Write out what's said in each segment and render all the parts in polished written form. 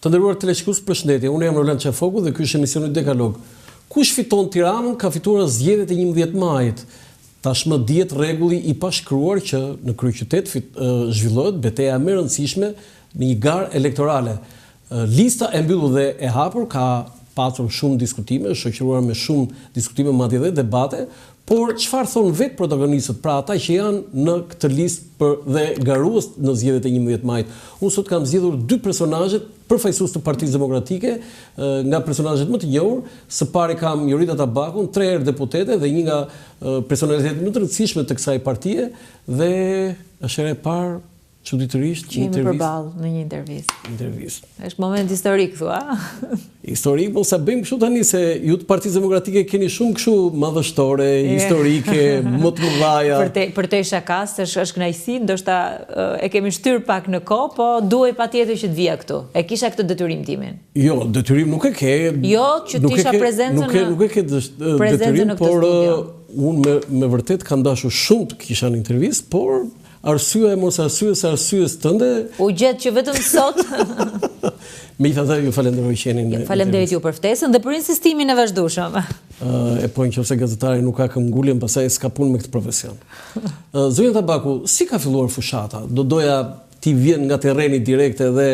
Të nderuar teleshikues, përshëndetje. Unë jam Roland Çafoku dhe ky është emisioni Dekalog. Kush fiton Tiranën ka fituar zgjedhjet e 11 majit. Tashmë dihet rregulli i pashkruar që në kryeqytet zhvillohet betejë më e rëndësishme në një garë elektorale. Lista e mbyllur dhe e hapur ka pasur shumë diskutime, shoqëruar me shumë diskutime, madje edhe debate, por çfarë thon vetë protagonistët, pra ata që janë në këtë listë dhe garues në zgjedhjet e 11 majit. Unë sot kam zgjedhur dy personazhe përfaqësues të Partisë Demokratike, nga personazhet më të njohur. Së pari kam Jorita Tabakun, 3 herë deputete dhe një nga personalitetet më të rëndësishme të kësaj partie, dhe është hera e parë çuditërisht që jemi përballë në një intervistë. Është moment historik, thua? Historik, po sa bëjmë kështu tani, se ju të Partisë Demokratike keni shumë kështu madhështore, historike, më të mëdhaja. Për te shakas, është kënaqësi, ndoshta e kemi shtyr pak në kohë, po duhej patjetër që të vija këtu. E kisha këtë detyrim timin. Jo, detyrim nuk e ke. Jo, që të isha prezencën nuk e ke detyrim, por unë me vërtet kam dashur shumë të kisha në intervistë, por arsyeja e mos arsyes tënde. U gjet që vetëm sot. Megjithatë, ju falenderoj që jeni në. Faleminderit ju për ftesën dhe për insistimin e vazhdueshëm. Po nëse gazetari nuk ka këmbguljen, pastaj s'ka punë me këtë profesion. Zonja Tabaku, si ka filluar fushata? Do doja ti vjen nga terreni direkt edhe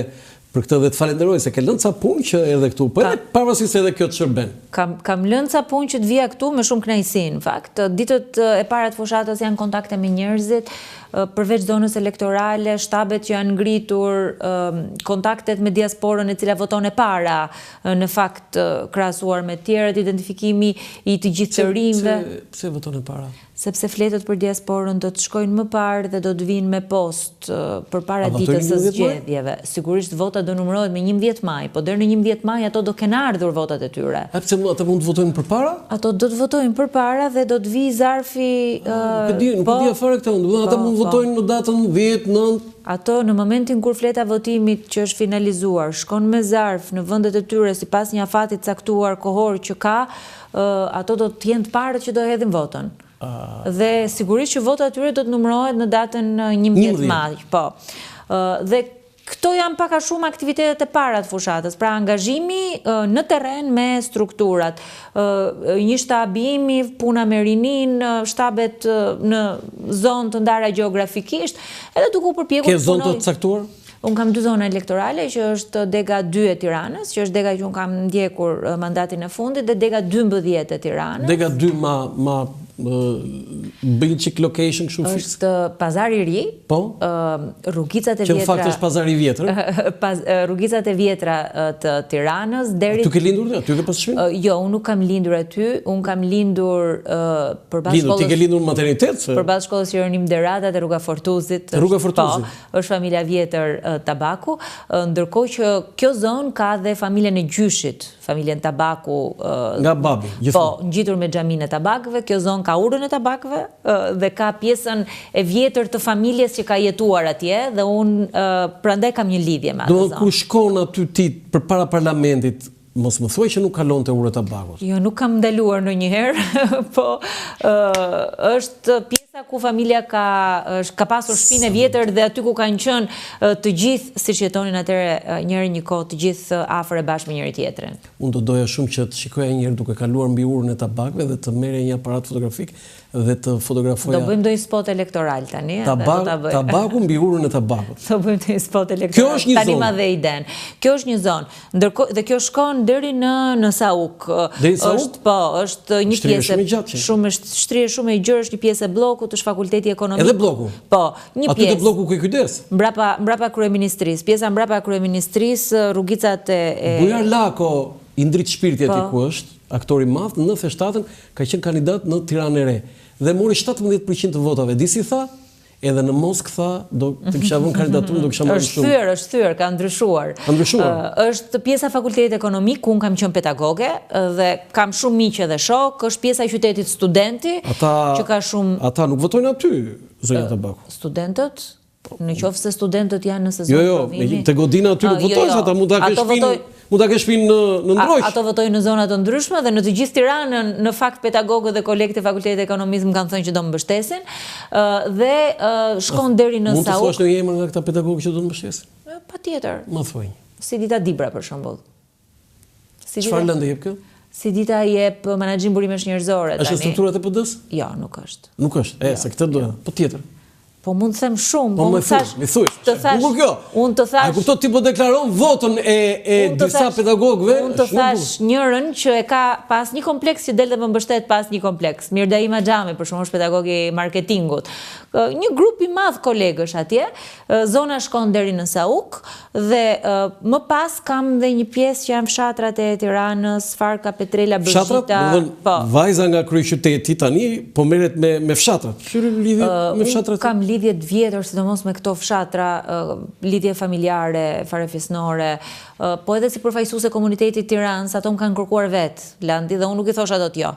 për këtë dhe të falenderoj se ke lënë ca punë që erdhe këtu, po edhe pavarësisht se edhe kjo të shërben. Kam lënë ca punë që të vija këtu me shumë kënaqësi, në fakt. Ditët e para të fushatës janë kontakte me njerëzit, përveç zonës elektorale, shtabet që janë ngritur, kontaktet me diasporën e cila voton e para, në fakt krahasuar me tjerët, identifikimi i të gjithë të rinjve. Pse voton e para? Sepse fletët për diasporën do të shkojnë më parë dhe do të vinë me post përpara ditës së zgjedhjeve. Sigurisht votat do numërohet me 11 maj, po deri në 11 maj ato do kenë ardhur votat e tyre. A pse ata mund të votojnë përpara? Ato do të votojnë përpara dhe do të vijë zarfi. Nuk e di afare këtë, ata mund të votojnë në datën 10, 9. Ato në momentin kur fleta votimit që është finalizuar shkon me zarf në vendet e tyre sipas një afati caktuar kohor që ka, ato do të jenë të parët që do hedhin votën. Dhe sigurisht që vota atyre do të numërohet në datën 11 maj. Po. Dhe këto janë pak a shumë aktivitetet e para të fushatës, pra angazhimi në terren me strukturat, një shtabimi, puna me rinin, shtabet në zonë të ndara gjeografikisht, edhe duke u përpjekur. Ke zonë të caktuar? Unë kam 2 zona elektorale, që është dega 2 e Tiranës, që është dega që unë kam ndjekur mandatin e fundit, dhe dega 12 e Tiranës. Dega 2 ma bëjnë qik location kështu fix? Është Pazari i Ri, rrugicat e vjetra. Që në fakt është Pazari i Vjetër? Rrugicat e vjetra të Tiranës. Tu ke lindur dhe? Ty ke pas shpinë? Jo, unë nuk kam lindur aty, unë kam lindur përballë shkollës. Ti ke lindur në maternitet? Përballë shkollës Jeronim Derata te Rruga Fortuzit. Rruga Fortuzit. Është familja vjetër Tabaku, ndërkohë që kjo zonë ka dhe familjen e gjyshit, familjen Tabaku. Nga babi, gjithmonë. Po, ngjitur me xhamin e tabakëve, kjo zonë ka urën e tabakëve dhe ka pjesën e vjetër të familjes që ka jetuar atje, dhe unë prandaj kam një lidhje me atë zonë. Kur shkon aty ti përpara parlamentit, mos më thuaj që nuk kalonte urë e tabakut. Jo, nuk kam ndaluar ndonjëherë, po është pjesa ku familja ka pasur shtëpinë e vjetër dhe aty ku kanë qenë të gjithë, siç jetonin atëherë njëri një kohë, të gjithë afër e bashkë me njëri tjetrin. Unë do doja shumë që të shikoja një herë duke kaluar mbi urën e tabakëve dhe të merrja një aparat fotografik dhe të fotografoja. Do bëjmë ndonjë spot elektoral tani, tabaku mbi urën e tabakut. Do bëjmë ndonjë spot elektoral. Tani ma dhe iden. Kjo është një zonë. Ndërkohë dhe kjo shkon deri në Sauk. Deri në Sauk? Po, është një pjesë shumë shtrije shumë e gjerë, është një pjesë e bllokut, është Fakulteti Ekonomik. Edhe bloku? Po, një pjesë. Aty te bloku ku kujdes? Mbrapa kryeministrisë. Pjesa mbrapa kryeministrisë, rrugicat e Bujar Lako i ndrit shpirti aty ku është, aktori i madh, në 97-ën ka qenë kandidat në Tiranë e Re dhe mori 17% të votave. Disi tha, edhe në Moskë tha, do të kisha vënë kandidaturën, do kisha marrë shumë. Është thyer, ka ndryshuar. Është pjesa Fakultetit Ekonomik, ku unë kam qenë pedagoge dhe kam shumë miq edhe shok, është pjesa e qytetit Studenti, që ka shumë. Ata nuk votojnë aty, zonja Tabaku. Studentët? Në qoftë se studentët janë në sezon provimi. Jo, te godina aty nuk votojnë, ata mund ta kesh shpinë në ndroq. Ato votojnë në zona të ndryshme dhe në të gjithë Tiranën, në fakt pedagogët dhe kolegët e Fakultetit Ekonomisë më kanë thënë që do më mbështesin dhe shkon deri në Sauk. Mund të thuash një emër nga këta pedagogë që do të mbështesin? Patjetër. Më thuaj. Si dita Dibra, për shembull. Çfarë lëndë jep kjo? Si dita jep menaxhim burimesh njerëzore tani. Është strukturat e PD-s? Jo, nuk është. Nuk është. Se këtë do. Po tjetër. Po mund të them shumë, po më thash. Të thash. Unë të thash. A kupton ti po deklaron votën e disa pedagogëve? Unë të thash njërin që e ka pas një kompleks që del dhe më mbështet pas një kompleks. Mirdaim Axhami, për shembull, është pedagog i marketingut. Një grup i madh kolegësh atje, zona shkon deri në Sauk dhe më pas kam dhe një pjesë që janë fshatrat e Tiranës, Farka, Petrela, Bërgjita. Po. Vajza nga kryeqyteti tani po merret me fshatrat. Çfarë lidhje me fshatrat? Kam lidhje të vjetër, sidomos me këto fshatra, lidhje familjare, farefisnore, po edhe si përfaqësuese komunitetit Tiranës, ato më kanë kërkuar vetë, Landi, dhe unë nuk i thosha dot jo.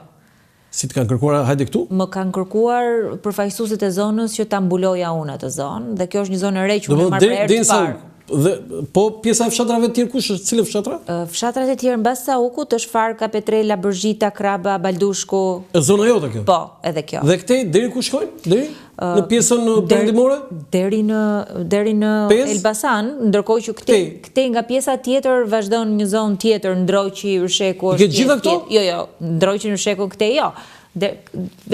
Si të kanë kërkuar hajde këtu? Më kanë kërkuar përfaqësuesit e zonës që ta mbuloja unë atë zonë, dhe kjo është një zonë e re që unë marr për herë të parë. Dhe po pjesa e fshatrave të tjerë kush është? Cilë fshatra? Fshatrat e tjerë mbas Saukut është Farka, Petrela, Bërgjita, Kraba, Baldushku. Zona jote kjo? Po, edhe kjo. Dhe këtej deri ku shkojnë? Deri në pjesën perëndimore? Deri në Elbasan, ndërkohë që këtej nga pjesa tjetër vazhdon një zonë tjetër, Ndroqi, Yrsheku është. Ke gjitha këto? Jo, Ndroqi, Yrsheku këtej jo.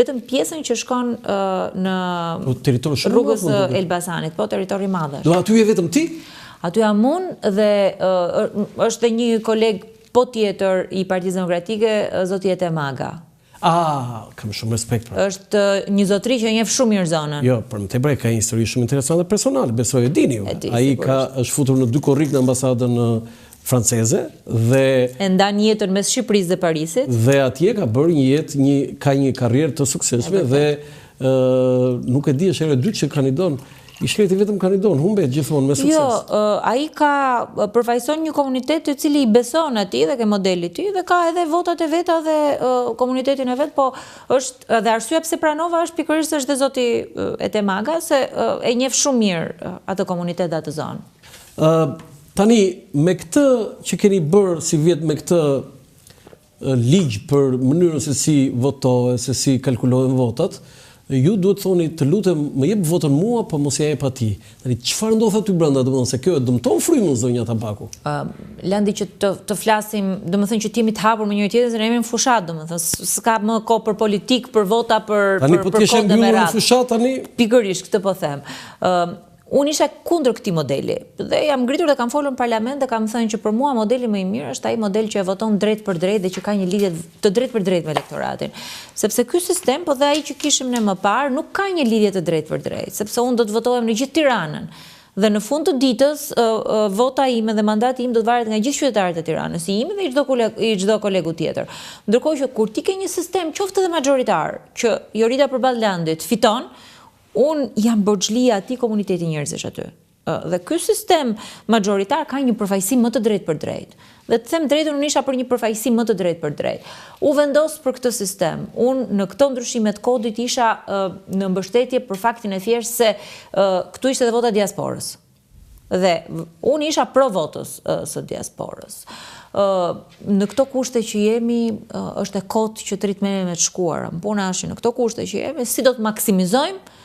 Vetëm pjesën që shkon në rrugës Elbasanit, po territori i madh. Do aty je vetëm ti? Aty jam unë dhe është dhe një koleg po tjetër i Partisë Demokratike, zoti Ete Maga. Kam shumë respekt për. Është një zotëri që njeh shumë mirë zonën. Jo, për më tepër ka një histori shumë interesante personale, besoj e dini ju. Ai është futur në 2 korrik në ambasadën franceze dhe e ndan jetën mes Shqipërisë dhe Parisit. Dhe atje ka bërë një jetë, ka një karrierë të suksesshme dhe nuk e di është herë e dytë që kandidon. I shkreti vetëm kandidon, humbet gjithmonë me sukses. Jo, ai ka përfaqëson një komunitet i cili i beson atij dhe ke modelit të tij dhe ka edhe votat e veta dhe komunitetin e vet, po është dhe arsyeja pse pranova është pikërisht është dhe zoti Ete Maga se e njeh shumë mirë atë komunitet dhe atë zonë. Tani, me këtë që keni bërë si vjet me këtë ligj për mënyrën se si votohet, se si kalkulohen votat, ju duhet thoni të lutem më jep votën mua, po mos ja jep atij. Tani çfarë ndodh aty brenda, domethënë se kjo e dëmton frymën zonja Tabaku. Landi që të flasim, domethënë që timi të hapur me njëri tjetrin, se ne jemi në fushat, domethënë s'ka më kohë për politik, për vota, për tani po të shem mbyllur në fushat tani. Pikërisht këtë po them. Unë isha kundër këtij modeli dhe jam ngritur dhe kam folur në parlament dhe kam thënë që për mua modeli më i mirë është ai model që e voton drejt për drejt dhe që ka një lidhje të drejt për drejt me elektoratin. Sepse ky sistem, po dhe ai që kishim ne më parë, nuk ka një lidhje të drejt për drejt, sepse unë do të votohem në gjithë Tiranën. Dhe në fund të ditës, vota ime dhe mandati im do të varet nga gjithë qytetarët e Tiranës, i imi dhe i çdo kolegu tjetër. Ndërkohë që kur ti ke një sistem qoftë edhe majoritar, që Jorita përballë Landit fiton, unë jam borxhlia atij komuniteti njerëzish aty. Dhe ky sistem majoritar ka një përfaqësim më të drejtë për drejtë. Dhe të them drejtën, unë isha për një përfaqësim më të drejtë për drejtë. U vendos për këtë sistem. Unë në këto ndryshime të kodit isha në mbështetje për faktin e thjeshtë se këtu ishte edhe vota diasporës. Dhe unë isha pro votës së diasporës. Në këto kushte që jemi, është e kotë që të rritë me të shkuara. Puna është në këto kushte që jemi, si do të maksimizojmë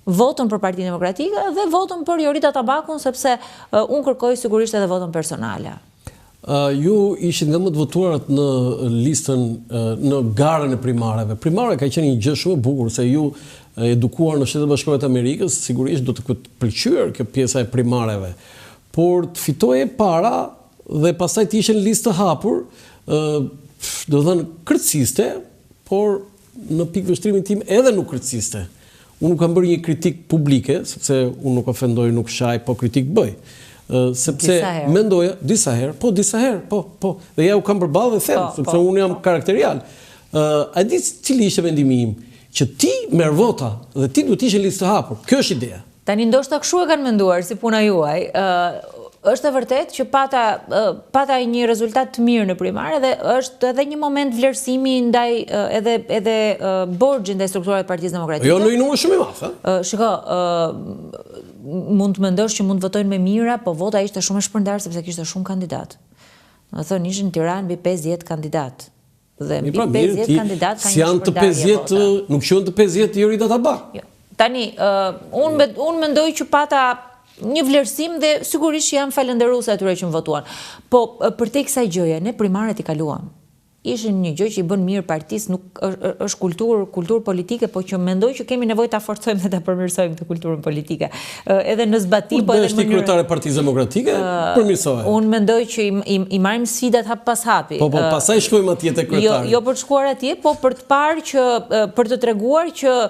votën për Partinë Demokratike dhe votën për Jorita Tabakun, sepse unë kërkoj sigurisht edhe votën personale. Ju ishit nga më të votuarat në listën, në garën e primareve. Primare ka qenë një gjë shumë e bukur, se ju edukuar në Shtetet Bashkuara të Amerikës, sigurisht do të këtë pëlqyer kjo pjesa e primareve. Por të fitoje para dhe pastaj të ishin listë të hapur, do thënë kërciste, por në pikë vështrimin tim edhe nuk kërciste. Unë nuk kam bërë një kritik publike, sepse unë nuk ofendoj, nuk shaj, po kritik bëj. Sepse mendoja, disa herë, po. Dhe ja u kam përballë dhe them, sepse unë jam karakterial. A di cili ishte vendimi im? Që ti merr vota dhe ti duhet të ishe listë të hapur. Kjo është ideja. Tani ndoshta kështu e kanë menduar si puna juaj. Është e vërtet që pata një rezultat të mirë në primare dhe është edhe një moment vlerësimi ndaj edhe borxhi ndaj strukturave të Partisë Demokratike. Jo, në numër shumë i madh, Shiko, mund të mendosh që mund të votojnë me mira, po vota ishte shumë e shpërndarë sepse kishte shumë kandidat. Do të thonë ishin në Tiranë mbi 50 kandidat. Dhe mbi 50 kandidat ka një shpërndarje vota. Nuk quhen të 50 Jorita Tabak. Tani, unë mendoj që pata një vlerësim dhe sigurisht jam falënderuese atyre që më votuan. Po për te kësaj gjëje, ne primaret i kaluam. Ishin një gjë që i bën mirë partisë, nuk është kulturë politike, po që mendoj që kemi nevojë ta forcojmë dhe ta përmirësojmë këtë kulturën politike. Edhe në zbatim po edhe në mënyrë kryetare e Partisë Demokratike, përmirësohet. Unë mendoj që i marrim sfidat hap pas hapi. Po pastaj shkojmë atje te kryetari. Jo për të shkuar atje, po për të parë që për të treguar që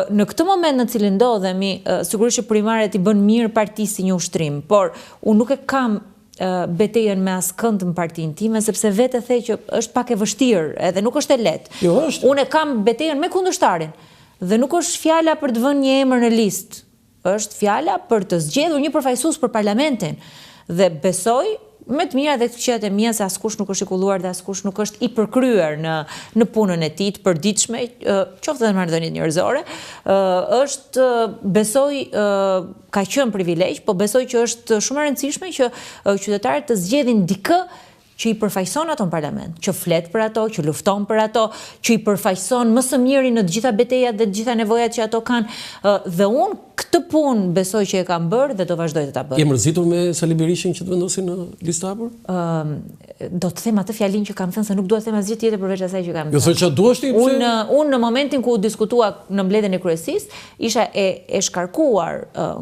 në këtë moment në cilin ndodhemi, sigurisht që primaret i bën mirë partisë si një ushtrim, por unë nuk e kam betejën me askënd në partinë time, sepse vetë the që është pak e vështirë, edhe nuk është e lehtë. Jo, është. Unë e kam betejën me kundërshtarin, dhe nuk është fjala për të vënë një emër në listë, është fjala për të zgjedhur një përfaqësues për parlamentin, dhe besoj me të mira dhe të këqijat e mia se askush nuk është i kulluar dhe askush nuk është i përkryer në punën e tij të përditshme, qoftë edhe në marrëdhëniet njerëzore, është besoj ka qenë privilegj, po besoj që është shumë e rëndësishme që qytetarët të zgjedhin dikë që i përfaqëson ato në parlament, që flet për ato, që lufton për ato, që i përfaqëson më së miri në të gjitha betejat dhe të gjitha nevojat që ato kanë, dhe unë këtë punë besoj që e kam bërë dhe do vazhdoj të ta bëj. Je mërzitur me Sali Berishin që të vendosin në listë hapur? Do të them atë fjalinë që kam thënë se nuk dua të them asgjë tjetër përveç asaj që kam thënë. Jo thoj çfarë duash ti? Unë në momentin ku diskutua në mbledhjen e kryesisë, isha e shkarkuar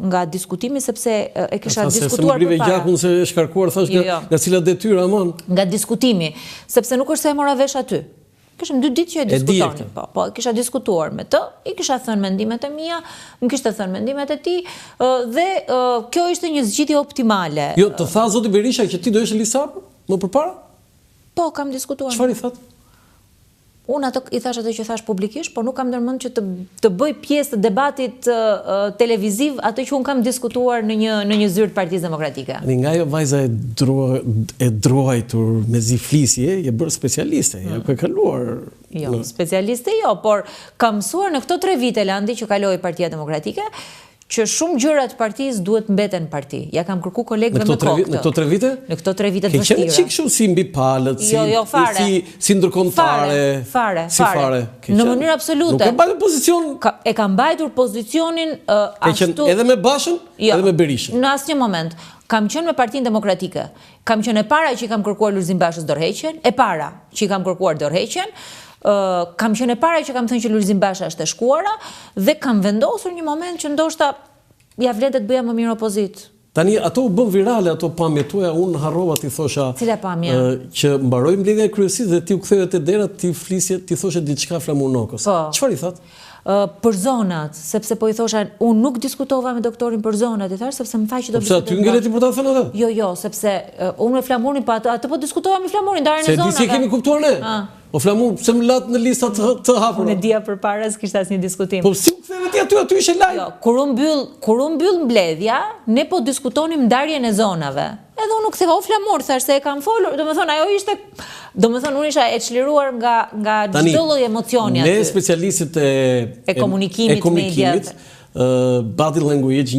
nga diskutimi sepse e kisha diskutuar përpara. Se gjakun se e shkarkuar thash nga cilat detyra aman? Nga diskutimi, sepse nuk është se e mora vesh aty. Kishim 2 ditë që e diskutonin, po kisha diskutuar me të, i kisha thënë mendimet e mia, më kishte thënë mendimet e tij, dhe kjo ishte një zgjidhje optimale. Jo, të tha zoti Berisha që ti do ishe listë hapur më përpara? Po, kam diskutuar. Çfarë i thatë? Unë i thash atë që thash publikisht, por nuk kam ndërmend që të bëj pjesë të debatit televiziv atë që unë kam diskutuar në një zyrë të Partisë Demokratike. Nga jo vajza e druajtur me ziflisje, je bërë specialiste, je ke kaluar. Jo, specialiste jo, por kam mësuar në këto 3 vite Landi që kaloi Partia Demokratike, që shumë gjëra të partisë duhet mbeten në parti. Ja kam kërku kolegëve me kokë. Në këto 3 vite? Në këto 3 vite të vështira. Ke qenë çik shumë si mbi palët, si ndërkombëtare. Fare. Në mënyrë absolute. Nuk e mbajtur pozicion. E kam mbajtur pozicionin ashtu. Edhe me Bashën, edhe me Berishën. Në asnjë moment. Kam qenë me Partinë Demokratike. Kam qenë e para që i kam kërkuar Lulzim Bashës dorëheqjen, e para që i kam kërkuar dorëheqjen. Kam qenë e para që kam thënë që Lulzim Basha është e shkuara dhe kam vendosur një moment që ndoshta ja vlen të bëja më mirë opozit. Tani ato u bën virale ato pamjet tuaja, unë harrova ti thosha cila pamje? Që mbaroi mbledhja e kryesisë dhe ti u ktheve te dera, ti flisje, ti thoshe diçka Flamurnokës. Çfarë i that? Për zonat, sepse po i thosha, unë nuk diskutova me doktorin për zonat, i thash sepse më tha që do diskutoj. Sepse aty ngeleti për ta thënë atë? Jo, sepse unë me Flamurnin, po atë po diskutova me Flamurnin, darën e zonave. Se di si kemi kuptuar ne. O Flamur, pse më lat në lista të hapura? Unë e dija përpara s'kishte asnjë diskutim. Po si u ktheve ti aty ishe live? Jo, kur u mbyll mbledhja, ne po diskutonim ndarjen e zonave. Edhe unë nuk theva o Flamur, thash se e kam folur, domethënë ajo ishte, domethënë unë isha e çliruar nga çdo lloj emocioni aty. Ne specialistët e komunikimit mediat, body language,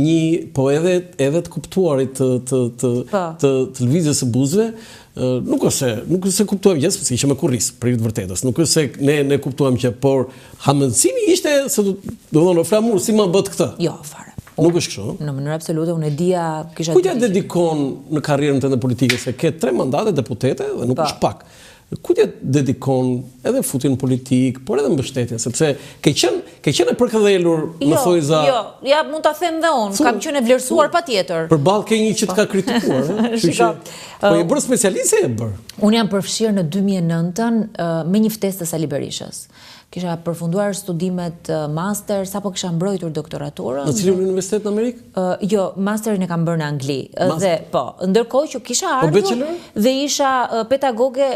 po edhe të kuptuarit të lëvizjes së buzëve, nuk është se kuptuam gjithë, sepse ishte me kurris për të vërtetës. Nuk është se ne kuptuam që, por hamendësimi ishte se do thonë Flamur si më bët këtë. Jo, fare. Nuk është kështu. Në mënyrë absolute unë e dija kisha. Kujt ja dedikon në karrierën tënde politike se ke 3 mandate deputete dhe nuk është pak. Kujt ja dedikon edhe futin politik, por edhe mbështetjen, sepse ke qenë e përkëdhelur në thojza. Jo, ja mund ta them dhe unë, kam qenë e vlerësuar patjetër. Përballë ke një që të ka kritikuar, po je bërë specialiste e bërë. Unë jam përfshirë në 2009-ën me një ftesë të Sali Berishës. Kisha përfunduar studimet master, sapo kisha mbrojtur doktoraturën. Në cilin universitet në Amerikë? Jo, masterin e kam bërë në Angli. Dhe po, ndërkohë që kisha ardhur dhe isha pedagoge,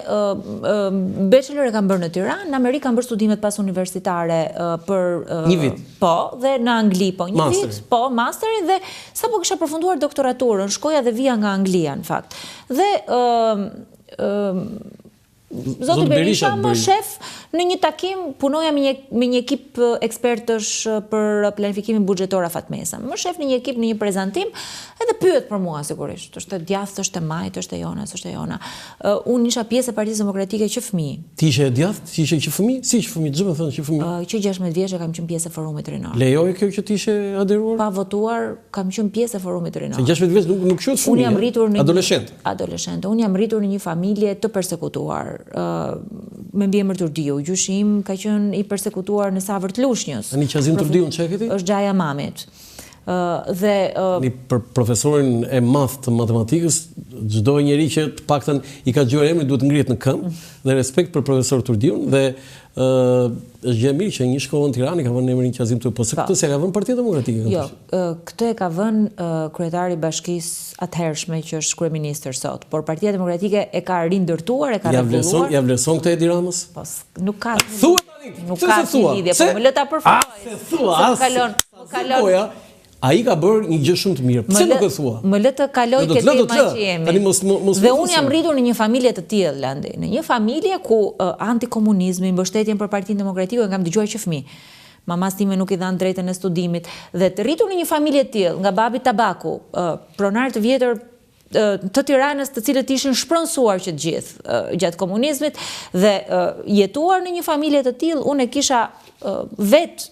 bachelor e kam bërë në Tiranë, në Amerikë kam bërë studimet pas universitare për një vit. Po, dhe në Angli po një vit, po masterin dhe sapo kisha përfunduar doktoraturën, shkoja dhe vija nga Anglia në fakt. Dhe Zoti Berisha më shef në një takim, punoja me një ekip ekspertësh për planifikimin buxhetor afat mesa. Më shef në një ekip në një prezantim, edhe pyet për mua sigurisht. Është djathtë, është e majt, është e jona, është e jona. Unë isha pjesë e Partisë Demokratike që fëmijë. Ti ishe djathtë, ti ishe që fëmijë? Si që fëmijë? Ç'më thënë që fëmijë? Që 16 vjeç kam qenë pjesë e forumit rinor. Lejoje kjo që ti ishe aderuar? Pa votuar, kam qenë pjesë e forumit rinor. Se 16 vjeç nuk quhet fëmijë. Unë jam rritur në adoleshent. Unë jam rritur në një familje të përsekutuar. Me mbiemër Turdiu, gjyshi im ka qenë i përsekutuar në Savër të Lushnjës. Tani Qazim Turdiu çe ke ti? Është xhaja mamit. Për profesorin e math të matematikës, çdo njeri që të paktën i ka dëgjuar emrin duhet ngrihet në këmbë dhe respekt për profesor Turdiun dhe është gjë e mirë që një shkollë në Tiranë ka vënë emrin Qazim Turdiu, po se këtë se ka vënë Partia Demokratike. Jo, këtë e ka vënë kryetari i bashkisë atëhershme që është kryeministër sot, por Partia Demokratike e ka rindërtuar, e ka rregulluar. Ja vlerëson këtë Edi Ramës? Po, nuk ka. Nuk ka lidhje, po më lë ta përfundoj. Kalon. Ai ka bërë një gjë shumë të mirë. Pse nuk e thua? Më lë të kaloj këtë tema që jemi. Dhe unë jam rritur në një familje të tillë, Landi. Në një familje ku antikomunizmi, mbështetjen për Partinë Demokratike e kam dëgjuar që fëmijë. Mamas time nuk i dhanë drejtën e studimit. Dhe të rritur në një familje të tillë, nga babi Tabaku, pronar të vjetër të Tiranës, të cilët ishin shpronësuar që të gjithë gjatë komunizmit dhe jetuar në një familje të tillë, unë e kisha vetë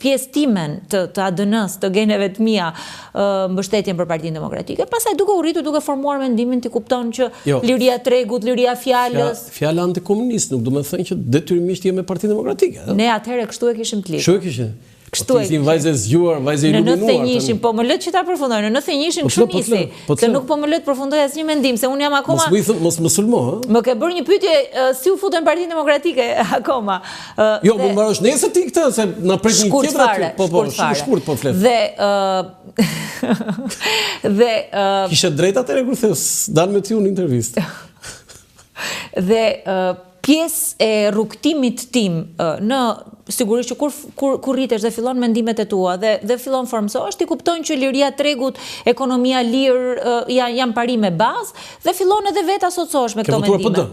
pjesë timen të ADN-s, të geneve të mia, mbështetjen për Partinë Demokratike. Pastaj duke u rritur, duke formuar mendimin, ti kupton që liria tregut, liria fjalës. Fjala antikomunist nuk do të thënë që detyrimisht je me Partinë Demokratike. Ne atëherë kështu e kishim të lidhur. Kështu e kishim. Kështu e kishim. Vajzë zgjuar, vajzë i luminuar. Në 91-shin, po më lë që ta përfundoj. Në 91-shin kështu nisi. Se nuk po më lë të përfundoj asnjë mendim, se unë jam akoma. Mos më sulmo, ë? Më ke bërë një pyetje si u futën Partinë Demokratike akoma. Jo, më mbarosh nesër ti këtë, se na prit një tjetër aty. Po, shkurt po flet. Dhe kishe drejt atëherë kur thes, dal me ti unë intervistë. Dhe pjesë e rrugtimit tim në sigurisht që kur rritesh dhe fillon mendimet e tua dhe fillon formsohesh, ti kupton që liria tregut, ekonomia lirë janë parime bazë dhe fillon edhe vetë asociohesh me këto mendime.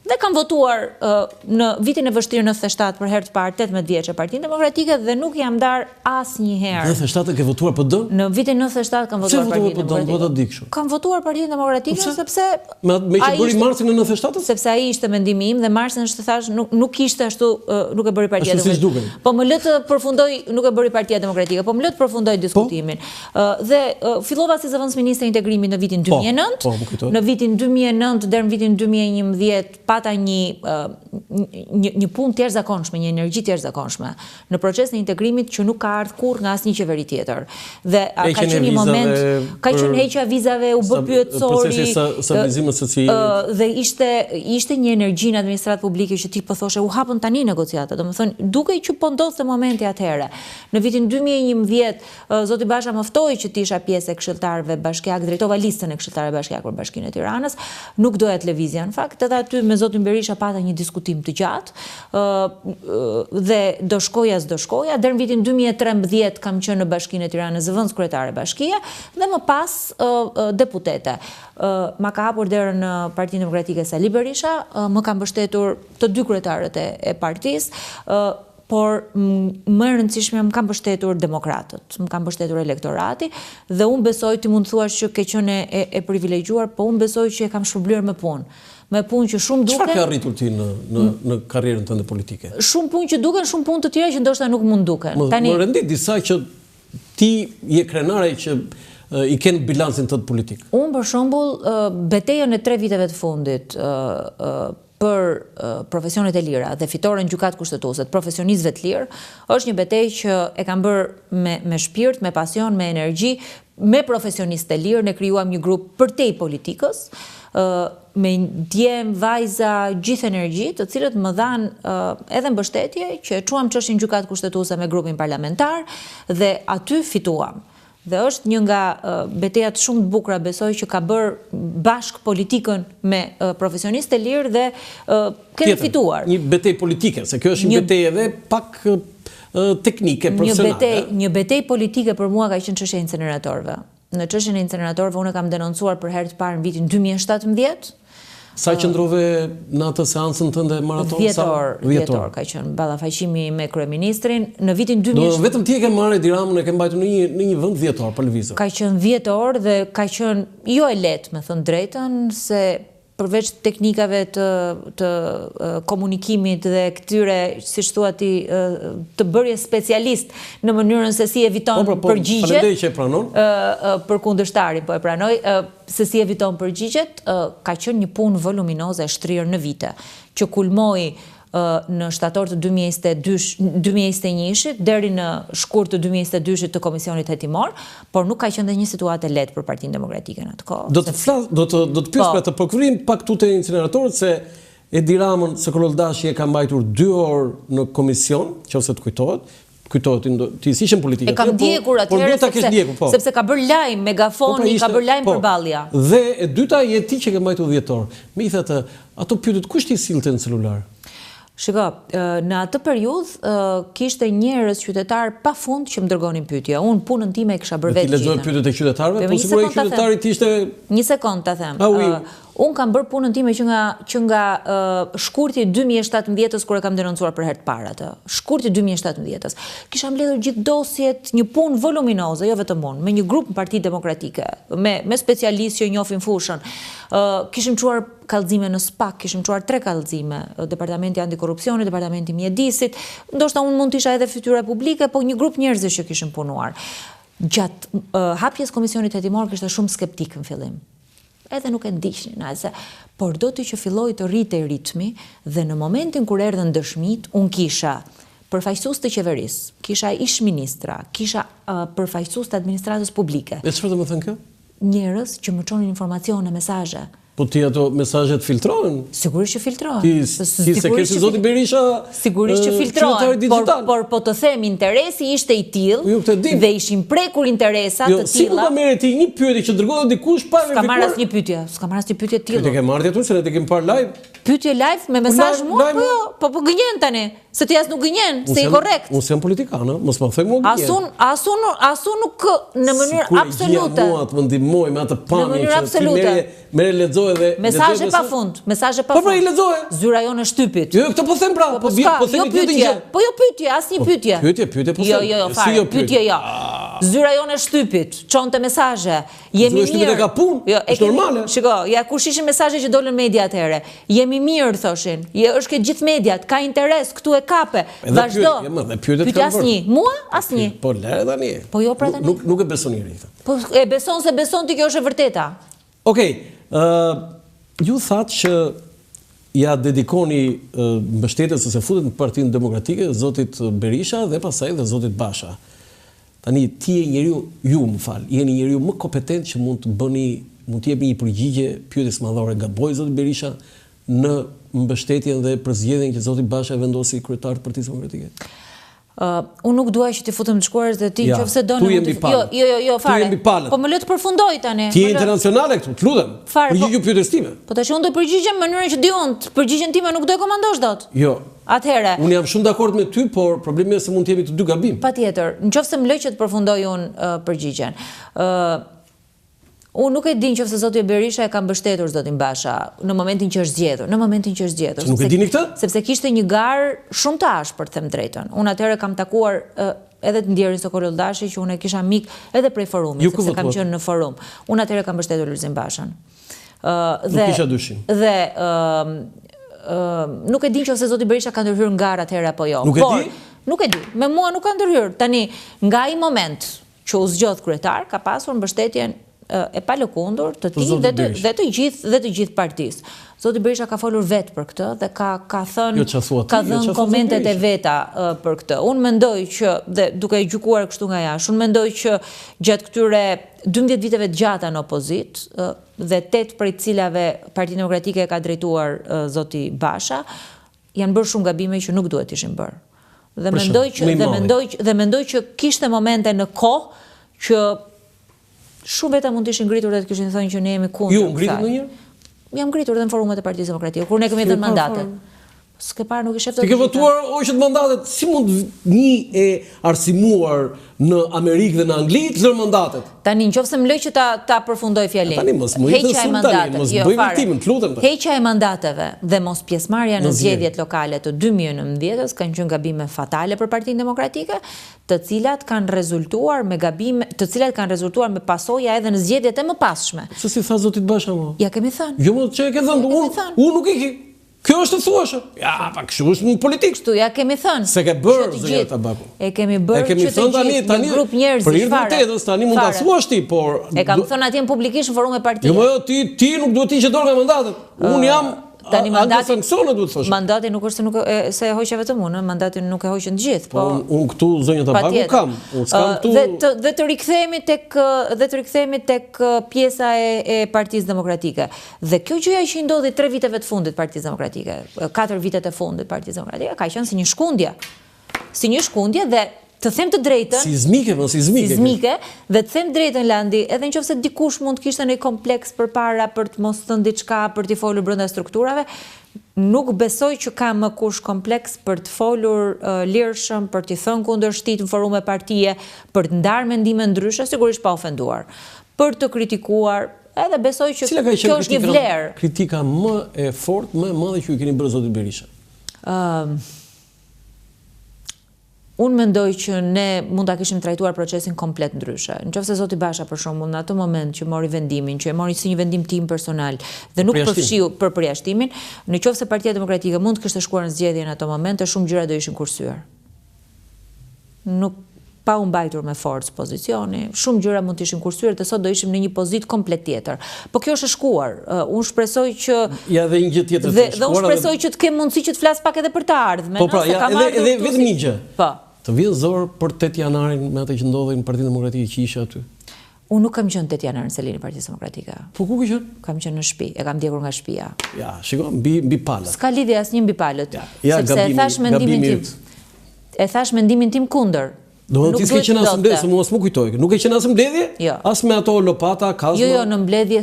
Dhe kam votuar në vitin e vështirë 97 për herë të parë 18 vjeç e Partinë Demokratike dhe nuk jam ndar asnjëherë. 97 ke votuar PD? Në vitin 97 kam votuar Partinë Demokratike. Kam votuar Partinë Demokratike sepse me që bëri marsin në 97? Sepse ai ishte mendimi im dhe marsin është thash nuk ishte ashtu, nuk e bëri Partia Demokratike. Po më lë të përfundoj, nuk e bëri Partia Demokratike, po më lë të përfundoj diskutimin. Dhe fillova si zëvendësministër integrimit në vitin 2009. Në vitin 2009 deri në vitin 2011 pata një punë të jashtëzakonshme, një energji të jashtëzakonshme në procesin e integrimit që nuk ka ardhur kurrë nga asnjë qeveri tjetër. Dhe ka qenë një moment, ka qenë heqja vizave, u bë pyetësori, dhe ishte një energji në administratë publike që ti po thoshe u hapën tani negociata, domethënë duke që po ndodhte momenti atëherë. Në vitin 2011 zoti Basha më ftoi që të isha pjesë e këshilltarëve bashkiak, drejtova listën e këshilltarëve bashkiak për Bashkinë e Tiranës, nuk doja televizia në fakt, edhe aty me zotin Berisha pata një diskutim të gjatë dhe do shkoja, deri në vitin 2013 kam qenë në Bashkinë e Tiranës zëvendës kryetare bashkie dhe më pas deputete. Ma ka hapur derën në Partinë Demokratike Sali Berisha, më ka mbështetur të dy kryetarët e partisë, por më e rëndësishme më kanë mbështetur demokratët, më kanë mbështetur elektorati dhe unë besoj, ti mund të thuash që ke qenë e privilegjuar, po unë besoj që e kam shpërblyer me punë. Me punë që shumë duken. Çfarë ka arritur ti në karrierën tënde politike? Shumë punë që duken, shumë punë të tjera që ndoshta nuk mund duken. Më rendit disa që ti je krenare që i kanë bilancin tënd politik. Unë për shembull betejën e 3 viteve të fundit për profesionet e lira dhe fitoren gjykatë kushtetuese të profesionistëve të lirë, është një betejë që e kam bërë me shpirt, me pasion, me energji, me profesionistë të lirë, ne krijuam një grup përtej politikës, me djem, vajza, gjithë energji, të cilët më dhanë edhe mbështetje që e çuam çështjen gjykatë kushtetuese me grupin parlamentar dhe aty fituam. Dhe është një nga betejat shumë të bukura, besoj, që ka bërë bashk politikën me profesionistë të lirë dhe kemi fituar. Një betejë politike, se kjo është një betejë edhe pak teknike, profesionale. Një betejë politike për mua ka qenë çështja e incineratorëve. Në çështjen e incineratorëve unë kam denoncuar për herë të parë në vitin 2017. Sa qëndrove në atë seancën tënde maraton? Vjetor ka qenë ballafaqimi me kryeministrin në vitin 2000. Vetëm ti e ke marrë Edi Ramën, e ke mbajtur në një vend vjetor për lëvizje. Ka qenë vjetor dhe ka qenë jo e lehtë, me thënë drejtën, se përveç teknikave të komunikimit dhe këtyre, siç thua ti, të bërje specialist në mënyrën se si eviton përgjigjet. Faleminderit që e pranon. Për kundërshtarin po e pranoj, se si eviton përgjigjet, ka qenë një punë voluminoze e shtrirë në vite, që kulmoi në shtator të 2021-shit deri në shkurt të 2022-shit të Komisionit Hetimor, por nuk ka qenë dhe një situatë e lehtë për Partinë Demokratike në atë kohë. Do të pyes për të përkryim pak tute incineratorët, se Edi Ramën se Kololdashi e ka mbajtur 2 orë në komision, nëse të kujtohet, ti s'ishen politike. E kam ndjekur atëherë sepse ka bërë lajm, megafoni ka bërë lajm përballja. Dhe e dyta je ti që ke mbajtur 10 orë. Me i thëtë, ato pyetët kush ti sillte në celular? Shiko, në atë periudhë kishte njerëz qytetar pafund që më dërgonin pyetje. Unë punën time e kisha bërë vetë. Ti lexoje pyetjet e qytetarëve, po sigurisht qytetarit ishte. Një sekond ta them. Unë kam bërë punën time që nga shkurti 2017-s kur e kam denoncuar për herë të parë atë. Shkurti 2017-s. Kisha mbledhur gjithë dosjet, një punë voluminoze, jo vetëm unë, me një grup në Partinë Demokratike, me specialistë që njohin fushën. Kishim çuar kallëzime në SPAK, kishim çuar 3 kallëzime, Departamenti Antikorrupsioni, Departamenti Mjedisit, ndoshta unë mund të isha edhe fytyra publike, po një grup njerëzish që kishim punuar. Gjatë hapjes Komisionit Hetimor kishte shumë skeptik në fillim. Edhe nuk e ndiqnin ase, por do të që filloi të rritej ritmi dhe në momentin kur erdhën dëshmit, unë kisha përfaqësues të qeverisë, kisha ish ministra, kisha përfaqësues të administratës publike. E çfarë do të thënë kjo? Njerëz që më çonin informacione, mesazhe. Po ti ato mesazhet filtrohen? Sigurisht që filtrohen. Ti se ke si zoti Berisha? Sigurisht që filtrohen, por po të them interesi ishte i tillë dhe ishin prekur interesa të tilla. Si mund ta merre ti një pyetje që dërgohet dikush pa verifikuar? S'ka marrë asnjë pyetje, s'ka marrë asnjë pyetje të tillë. Ti ke marrë aty se ne të kemi parë live? Pyetje live me mesazh mua, po gënjen tani. Se ti as nuk gënjen, se i korrekt. Unë jam politikanë, mos më thoj mua gënjen. Asun nuk në mënyrë absolute. Mua të më ndihmoj me atë pamje që ti merre lexoje dhe mesazhe pafund, mesazhe pafund. Po pra i lexoje. Zyra jonë e shtypit. Jo, këtë po them pra, po them pyetje. Po jo pyetje, asnjë pyetje. Pyetje po them. Jo, fare, pyetje jo. Zyra jonë e shtypit, çonte mesazhe. Jemi mirë. Ka punë, është normale. Shiko, ja kush ishin mesazhet që dolën media atëherë. Jemi mirë thoshin. Është ke gjithë mediat, ka interes këtu e kape. Vazhdo. Pyetje asnjë. Mua asnjë. Po lere tani. Po jo pra tani. Nuk e beson njëri këtë. Po e beson se beson ti, kjo është e vërteta. Okej, ju thatë që ja dedikoni mbështetjes ose futet në Partinë Demokratike zotit Berisha dhe pastaj dhe zotit Basha. Tani ti je njeriu, jeni njeriu më kompetent që mund të jepni një përgjigje pyetjes madhore. Gaboi zoti Berisha në mbështetjen dhe përzgjedhjen që zoti Basha vendosi kryetar të Partisë Demokratike? Unë nuk duaj që ti futem të shkuar dhe ti nëse do në jo fare. Po më le të përfundoj tani. Ti je internacionale këtu, të lutem. Përgjigju pyetjes time. Po tash unë do përgjigjem në mënyrën që di unë, përgjigjen time nuk do e komandosh dot. Jo. Atëherë. Unë jam shumë dakord me ty, por problemi është se mund të jemi të dy gabim. Patjetër. Nëse më lë që të përfundoj unë përgjigjen. Unë nuk e di nëse zoti Berisha e ka mbështetur zotin Basha në momentin që është zgjedhur, Nuk e dini këtë? Sepse kishte një garë shumë të ashpër, them drejtën. Unë atëherë kam takuar edhe të ndjerin së Kololdashi që unë e kisha mik edhe prej forumit, sepse kam qenë në forum. Unë atëherë kam mbështetur Lulzim Bashën. Nuk kisha dyshim. Dhe nuk e di nëse zoti Berisha ka ndërhyrë nga atëherë apo jo. Nuk e di? Nuk e di. Me mua nuk ka ndërhyrë. Tani, nga ai moment që u zgjodh kryetar, ka pasur mbështetjen e palëkundur të tij dhe të gjithë partisë. Zoti Berisha ka folur vetë për këtë dhe ka dhënë komentet e veta për këtë. Unë mendoj që, dhe duke gjykuar kështu nga jashtë, unë mendoj që gjatë këtyre 12 viteve të gjata në opozit dhe 8 prej cilave Partia Demokratike ka drejtuar zoti Basha, janë bërë shumë gabime që nuk duhet ishin bërë. Dhe mendoj që kishte momente në kohë që shumë veta mund të ishin ngritur dhe të kishin thënë që ne jemi kundër. Ju ngritur ndonjëherë? Jam ngritur edhe në forumet e Partisë Demokratike, kur ne kemi dhënë mandatet. S'ke parë, nuk i shef Ti ke votuar hoqët mandatet, si mund një e arsimuar në Amerikë dhe në Angli të lërë mandatet? Tani, nëse më lë që ta përfundoj fjalin. Tani mos më heqja e mandateve, mos bëj viktimën, të lutem. Heqja e mandateve dhe mos pjesëmarrja në zgjedhjet lokale të 2019-s kanë qenë gabime fatale për Partinë Demokratike, të cilat kanë rezultuar me gabime, të cilat kanë rezultuar me pasoja edhe në zgjedhjet e mëpasshme. Se si tha zoti Basha më? Ja kemi thënë. Jo më çe ke thënë, unë nuk e ki. Kjo është të thuashë. Ja, pa kështu është në politikë. Kështu ja kemi thënë. Se ke bërë zonja Tabaku. E kemi bërë që të gjithë një grup njerëzish për hir të vërtetës tani mund ta thuash ti, por e kam thënë atje publikisht në forum e partisë. Jo, ti nuk duhet të hiqe dorë nga mandatet. Unë jam tani sanksione duhet të thosh. Mandati nuk është se e hoqja vetëm unë, mandatin nuk e hoqën të gjithë, po unë këtu zonja Tabaku kam. Unë s'kam këtu. Dhe të rikthehemi tek pjesa e Partisë Demokratike. Dhe kjo gjëja që i ndodhi 3 viteve të fundit Partisë Demokratike, 4 vitet e fundit Partisë Demokratike, ka qenë si një shkundje. Si një shkundje dhe të them të drejtën, sizmike, dhe të them drejtën Landi, edhe nëse dikush mund të kishte një kompleks përpara për të mos thënë diçka, për të folur brenda strukturave, nuk besoj që ka më kush kompleks për të folur lirshëm, për të thënë kundërshtit në forume partie, për të ndarë mendime ndryshe, sigurisht pa ofenduar, për të kritikuar, edhe besoj që kjo është një vlerë. Kritika më e fortë, më e madhe që ju keni bërë zoti Berisha? Unë mendoj që ne mund ta kishim trajtuar procesin komplet ndryshe. Nëse zoti Basha për shembull në atë moment që mori vendimin, që e mori si një vendim tim personal dhe nuk përfshiu për përjashtimin, nëse Partia Demokratike mund të kishte shkuar në zgjedhje në atë moment, shumë gjëra do ishin kursyer. Nuk pa u mbajtur me forcë pozicioni, shumë gjëra mund të ishin kursyer dhe sot do ishim në një pozitë komplet tjetër. Po kjo është e shkuar. Unë shpresoj që ja dhe një gjë tjetër. Dhe unë shpresoj që të kem mundësi që të flas pak edhe për të ardhmen. Po pra, edhe vetëm një gjë. Po. Të vjen zor për 8 janarin me atë që ndodhi në Partinë Demokratike që ishe aty. Unë nuk kam qenë 8 janar në selinë e Partisë Demokratike. Po ku ke qenë? Kam qenë në shtëpi, e kam ndjekur nga shtëpia. Ja, shiko, mbi palët. S'ka lidhje asnjë mbi palët. Ja, sepse e thash mendimin tim. E thash mendimin tim kundër. Do të s'ke qenë asë mbledhje, mos më kujtoj. Nuk e qenë asë mbledhje? Jo. As me ato lopata, kazma? Jo, në mbledhje,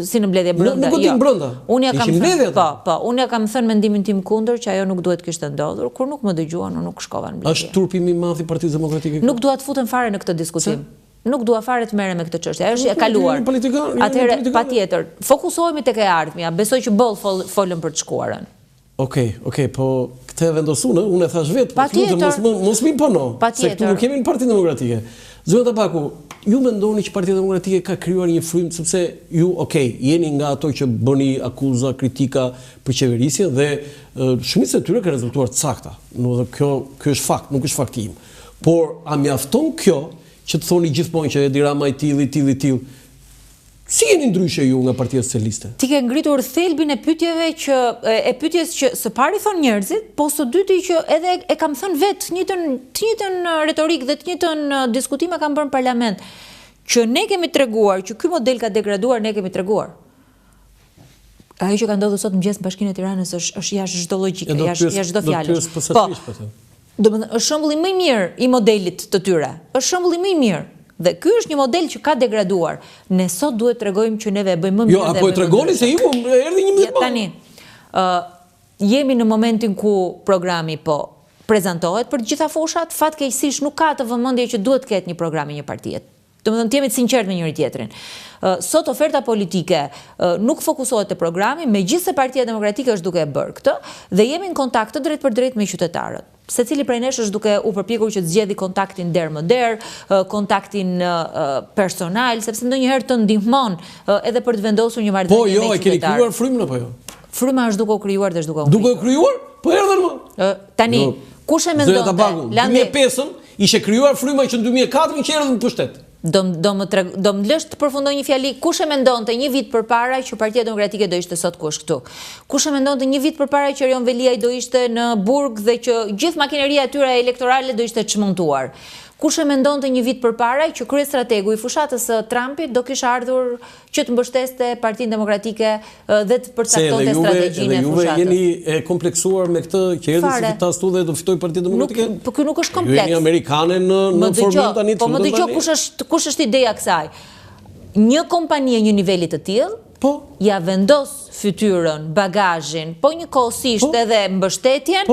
si në mbledhje brenda. Nuk tim brenda. Unë ja kam thënë mendimin tim kundër që ajo nuk duhet kishte ndodhur, kur nuk më dëgjuan, unë nuk shkova në mbledhje. Është turpimi i madh i Partisë Demokratike? Nuk dua të futem fare në këtë diskutim. Nuk dua fare të merrem me këtë çështje. Ajo është e kaluar. Atëherë, patjetër, fokusohemi tek e ardhmja. Besoj që boll folën për të shkuarën. Okej, po këtë e vendosunë, unë e thash vetë, mos më impono, se këtu nuk kemi në Partinë Demokratike. Zonja Tabaku, ju mendoni që Partia Demokratike ka krijuar një frym, sepse ju, jeni nga ato që bëni akuza, kritika për qeverisjen dhe shumica e tyre ka rezultuar të sakta. Kjo është fakt, nuk është faktim. Por a mjafton kjo që të thoni gjithmonë që Edi Rama i tillë? Si jeni ndryshe ju nga Partia Socialiste? Ti ke ngritur thelbin e pyetjes që së pari thon njerëzit, po së dyti që edhe e kam thënë vetë, të njëjtën retorikë dhe të njëjtën diskutime kam bërë në parlament, që ne kemi treguar që ky model ka degraduar, ne kemi treguar. Ajo që ka ndodhur sot mëngjes në Bashkinë e Tiranës është jashtë çdo logjike, jashtë çdo fjalësh. Domethënë, është shembulli më i mirë i modelit të tyre. Është shembulli më i mirë. Dhe ky është një model që ka degraduar. Ne sot duhet të tregojmë që neve e bëjmë më mirë. Jo, apo e tregoni se ju erdhi një mirë. Tani, jemi në momentin ku programi po prezantohet për të gjitha fushat, fatkeqësisht nuk ka të vëmendje që duhet të ketë një program i një partie. Domethënë të jemi të sinqertë me njëri tjetrin. Sot oferta politike nuk fokusohet te programi, megjithëse Partia Demokratike është duke e bërë këtë dhe jemi në kontakt të drejtë për drejtë me qytetarët. Secili prej nesh është duke u përpjekur që të zgjedhë kontaktin der më der, kontaktin personal, sepse ndonjëherë të ndihmon edhe për të vendosur një marrëdhënie me qytetarët. Po jo, e keni krijuar frymën apo jo? Fryma është duke u krijuar dhe është duke u ngritur. Duke u krijuar? Po erdhën më. Tani, kush e mendonte? 2005-ën ishte krijuar fryma që në 2004 që erdhën në pushtet. Do më lësh të përfundoj një fjali, kush e mendonte një vit përpara që Partia Demokratike do ishte sot kush këtu? Kush e mendonte një vit përpara që Erion Veliaj do ishte në burg dhe që gjithë makineria e tyre elektorale do ishte çmontuar? Kush e mendonte një vit përpara që kryestrategu i fushatës së Trumpit do kishte ardhur që të mbështeste Partinë Demokratike dhe të përcaktonte strategjinë e fushatës? Juve jeni e kompleksuar me këtë që erdhi si fitastu dhe do fitoj Partia Demokratike? Po ky nuk është kompleks. Ju jeni amerikane në formë tani. Po më dëgjoj kush është ideja kësaj? Një kompani e një niveli të tillë ja vendos fytyrën, bagazhin, po njëkohësisht edhe mbështetjen,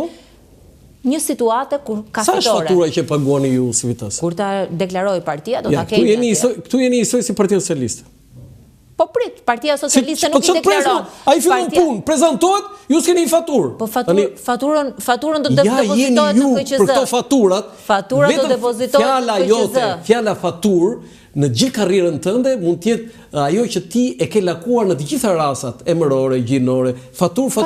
një situate kur ka fitore. Sa është fatura që paguani ju si Vitas? Kur ta deklaroj partia, do ta kemi atje. Këtu jeni njësoj si Partia Socialiste. Po prit, Partia Socialiste nuk i deklaron. A i fillon punë, prezentohet, ju s'keni një faturë. Po faturën do të depozitohet në KQZ. Për këto faturat, fatura do depozitohet në KQZ. Fjala faturë, në gjithë karrierën tënde mund të jetë ajo që ti e ke lakuar në të gjitha rastat, emërore, gjinore, faturë.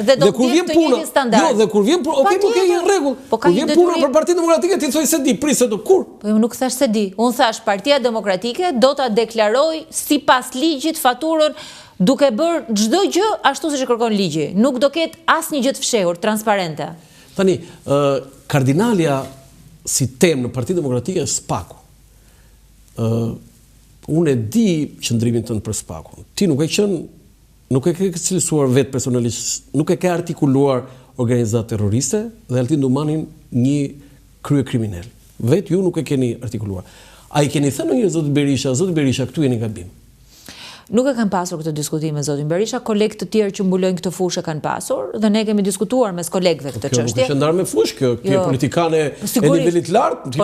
Dhe do të jetë të njëjtin standard. Jo, dhe kur vjen puna, okej, në rregull. Kur vjen puna për Partinë Demokratike, ti thoj se di, prisë do kur. Po unë nuk thash se di. Unë thash Partia Demokratike do ta deklaroj sipas ligjit faturën, duke bërë çdo gjë ashtu siç e kërkon ligji. Nuk do ketë asnjë gjë të fshehur, transparente. Tani, kardinalja si temë në Partinë Demokratike është SPAK-u. Unë e di qëndrimin tënd për SPAK-un. Ti nuk e ke cilësuar vetë personalisht, nuk e ke artikuluar organizatë terroriste dhe Altin Dumanin një krye kriminal. Vetë ju nuk e keni artikuluar. A i keni thënë një Zoti Berisha, këtu jeni gabim? Nuk e kanë pasur këtë diskutim me zotin Berisha, kolegë të tjerë që mbulojnë këtë fushë kanë pasur dhe ne kemi diskutuar mes kolegëve këtë çështje. Kjo nuk është ndarë me fushë, kjo je politikane e nivelit lartë, ti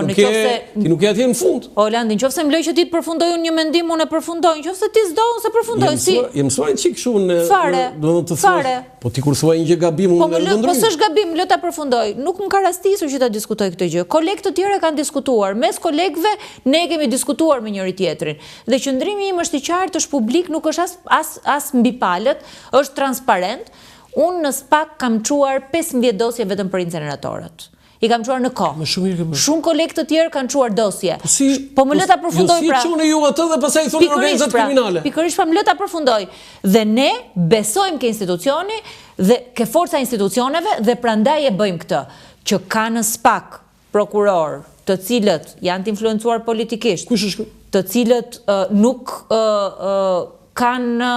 nuk je atje në fund. Olandi, nëse më lej që ti të përfundoj unë një mendim, unë e përfundoj, nëse ti s'do unë se përfundoj. Je mësuar një çik kështu në fare. Po ti kur thuaj një gjë gabim unë e ndryshoj. Po s'është gabim, lë ta përfundoj. Nuk më ka rastisur që ta diskutoj këtë gjë. Kolegë të tjerë kanë diskutuar, mes kolegëve ne kemi diskutuar me njëri tjetrin. Dhe qëndrimi im është i qartë, është publik, nuk është as mbi palët, është transparent. Unë në SPAK kam çuar 15 dosje vetëm për inceneratorët. I kam çuar në kohë. Shumë kolegë të tjerë kanë çuar dosje. Po më lë ta përfundoj pra. Si çuni ju atë dhe pastaj thonë organizat kriminale. Pikërisht pa më lë ta përfundoj. Dhe ne besojmë ke institucioni dhe ke forca institucioneve dhe prandaj e bëjmë këtë. Që ka në SPAK prokuror, të cilët janë të influencuar politikisht. Kush është? Të cilët nuk kanë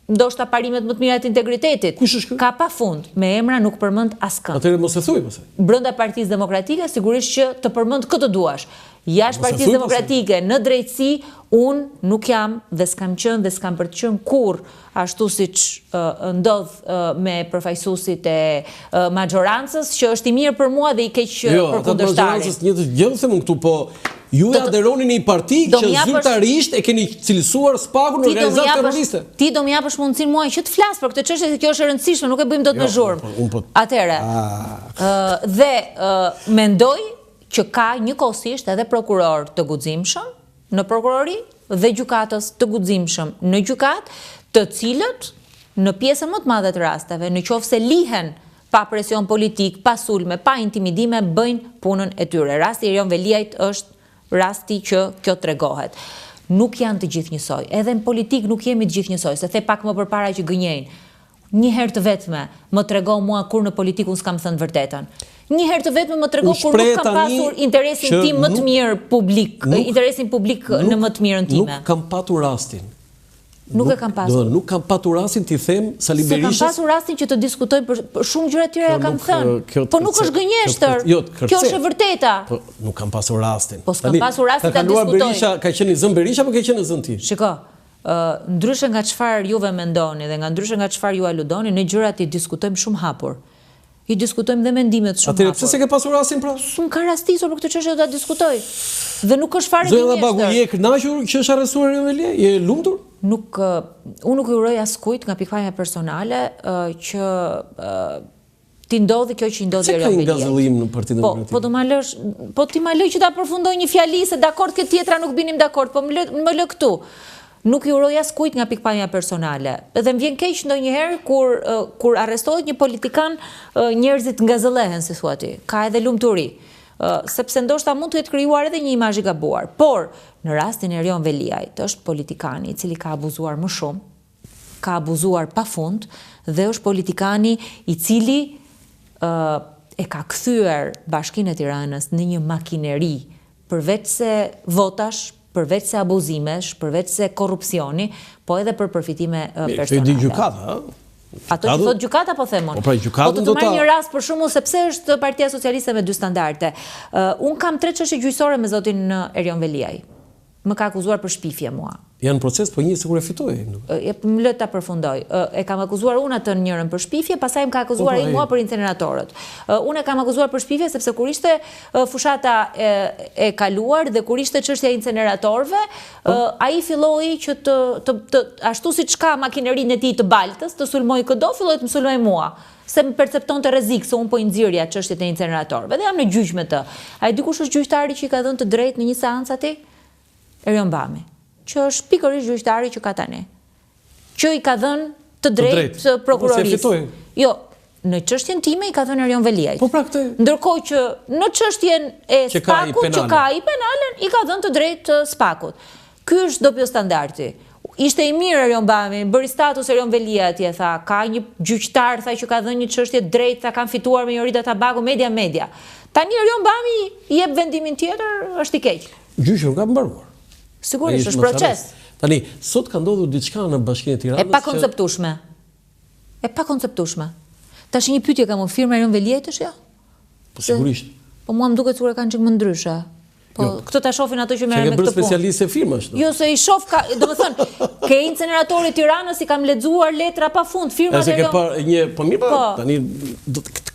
ndoshta parimet më të mira të integritetit. Kush është? Ka pafund, me emra nuk përmend askënd. Atëherë mos e thuaj pastaj. Brenda Partisë Demokratike sigurisht që të përmend këtë duash. Jashtë Partisë Demokratike në drejtësi unë nuk jam dhe s'kam qenë dhe s'kam për të qenë kurrë ashtu siç ndodh me përfaqësuesit e majorancës, që është i mirë për mua dhe i keq për kundërshtarin. Majorancës një të gjë them këtu, po ju e aderoni në një parti që zyrtarisht e keni cilësuar SPAK-un në organizatë terroriste. Ti do më japësh mundësinë muaj që të flas për këtë çështje, se kjo është e rëndësishme, nuk e bëjmë dot me zhurmë. Atëherë, dhe mendoj që ka njëkohësisht edhe prokuror të guximshëm në prokurori dhe gjykatës të guximshëm në gjykatë, të cilët në pjesën më të madhe të rasteve, nëse lihen pa presion politik, pa sulme, pa intimidime, bëjnë punën e tyre. Rasti i Erion Veliajt është rasti që kjo tregohet. Nuk janë të gjithë njësoj. Edhe në politik nuk jemi të gjithë njësoj, se the pak më përpara që gënjejnë. Një herë të vetme më tregon mua kur në politikë unë s'kam thënë vërtetën. Një herë të vetme më tregon kur nuk kam pasur interesin tim më të mirë publik, interesin publik në më të mirën time. Nuk kam patur rastin. Nuk e kam pasur. Nuk kam patur rastin t'i them Sali Berishës. Se kam pasur rastin që të diskutoj për shumë gjëra të tjera ja kam thënë. Po nuk është gënjeshtër. Kjo është e vërteta. Po nuk kam pasur rastin. Po s'kam pasur rastin ta diskutoj. Ka qenë i zën Berisha apo ka qenë i zën ti? Shiko, ndryshe nga çfarë juve mendoni dhe nga ndryshe nga çfarë ju aludoni, ne gjërat i diskutojmë shumë hapur. I diskutojmë dhe mendimet shumë hapur. Atëherë pse se ke pasur rastin pra? S'm ka rastisur për këtë çështje do ta diskutoj. Dhe nuk është fare gënjeshtër. Zoja Bagu, je e kënaqur që është arrestuar Erion Veliaj? Je lumtur? Unë nuk i uroj askujt nga pikpamja personale që ti ndodhi kjo që i ndodhi Erion Veliaj. Se ka ngazëllim në Partinë Demokratike? Po do ma lësh, po ti ma lë që ta përfundoj një fjali se dakord këtë tjetra nuk binim dakord, po më lë këtu. Nuk i uroj askujt nga pikpamja personale. Edhe më vjen keq ndonjëherë kur arrestohet një politikan, njerëzit ngazëllehen, si thua ti. Ka edhe lumturi. Sepse ndoshta mund të jetë krijuar edhe një imazh i gabuar. Por në rastin e Erion Veliajt është politikani i cili ka abuzuar më shumë, ka abuzuar pafund dhe është politikani i cili e ka kthyer Bashkinë e Tiranës në një makineri, përveç se votash, përveç se abuzimesh, përveç se korrupsioni, po edhe për përfitime personale. Këtë di gjykata, Ato që thot gjykata po themon. Po të të marrë një rast për shembull sepse është Partia Socialiste me dy standarde. Un kam 3 çështje gjyqësore me zotin Erion Veliaj. Më ka akuzuar për shpifje mua. Janë proces, po një se kur e fitoj. Më lë ta përfundoj. E kam akuzuar unë atë njërën për shpifje, pastaj më ka akuzuar ai mua për incineratorët. Unë e kam akuzuar për shpifje sepse kur ishte fushata e kaluar dhe kur ishte çështja e incineratorëve, ai filloi që ashtu siç ka makinerinë e tij të baltës, të sulmoj këdo, filloi të më sulmoj mua. Se më perceptonte rrezik se unë po i nxirrja çështjet e incineratorëve. Dhe jam në gjyq me të. Ai dikush është gjyqtari që i ka dhënë të drejtë në një seancë atij? Erion Bami, që është pikërisht gjyqtari që ka tani, që i ka dhënë të drejtë prokurorisë. Jo, në çështjen time i ka dhënë Erion Veliaj. Po pra këtë. Ndërkohë që në çështjen e Spakut, që ka i penalen, i ka dhënë të drejtë Spakut. Ky është doppio standardi. Ishte i mirë Erion Bami, bëri status Erion Velia atje, tha, ka një gjyqtar, tha që ka dhënë një çështje drejt, tha kanë fituar me Jorita Tabaku, media. Tani Erion Bami i jep vendimin tjetër, është i keq. Gjyqi nuk ka mbaruar. Sigurisht, është proces. Tani, sot ka ndodhur diçka në Bashkinë e Tiranës. E pa konceptueshme. Tash një pyetje kam, firma Erion Veliaj është jo? Po sigurisht. Po mua më duket sikur e kanë çik më ndryshe. Po këtë ta shohin ato që merren me këtë punë. Ke bërë specialistë e firmash. Jo, se i shoh ka, domethënë, ke incineratori Tiranës i kam lexuar letra pafund, firma e ke parë një, po mirë, tani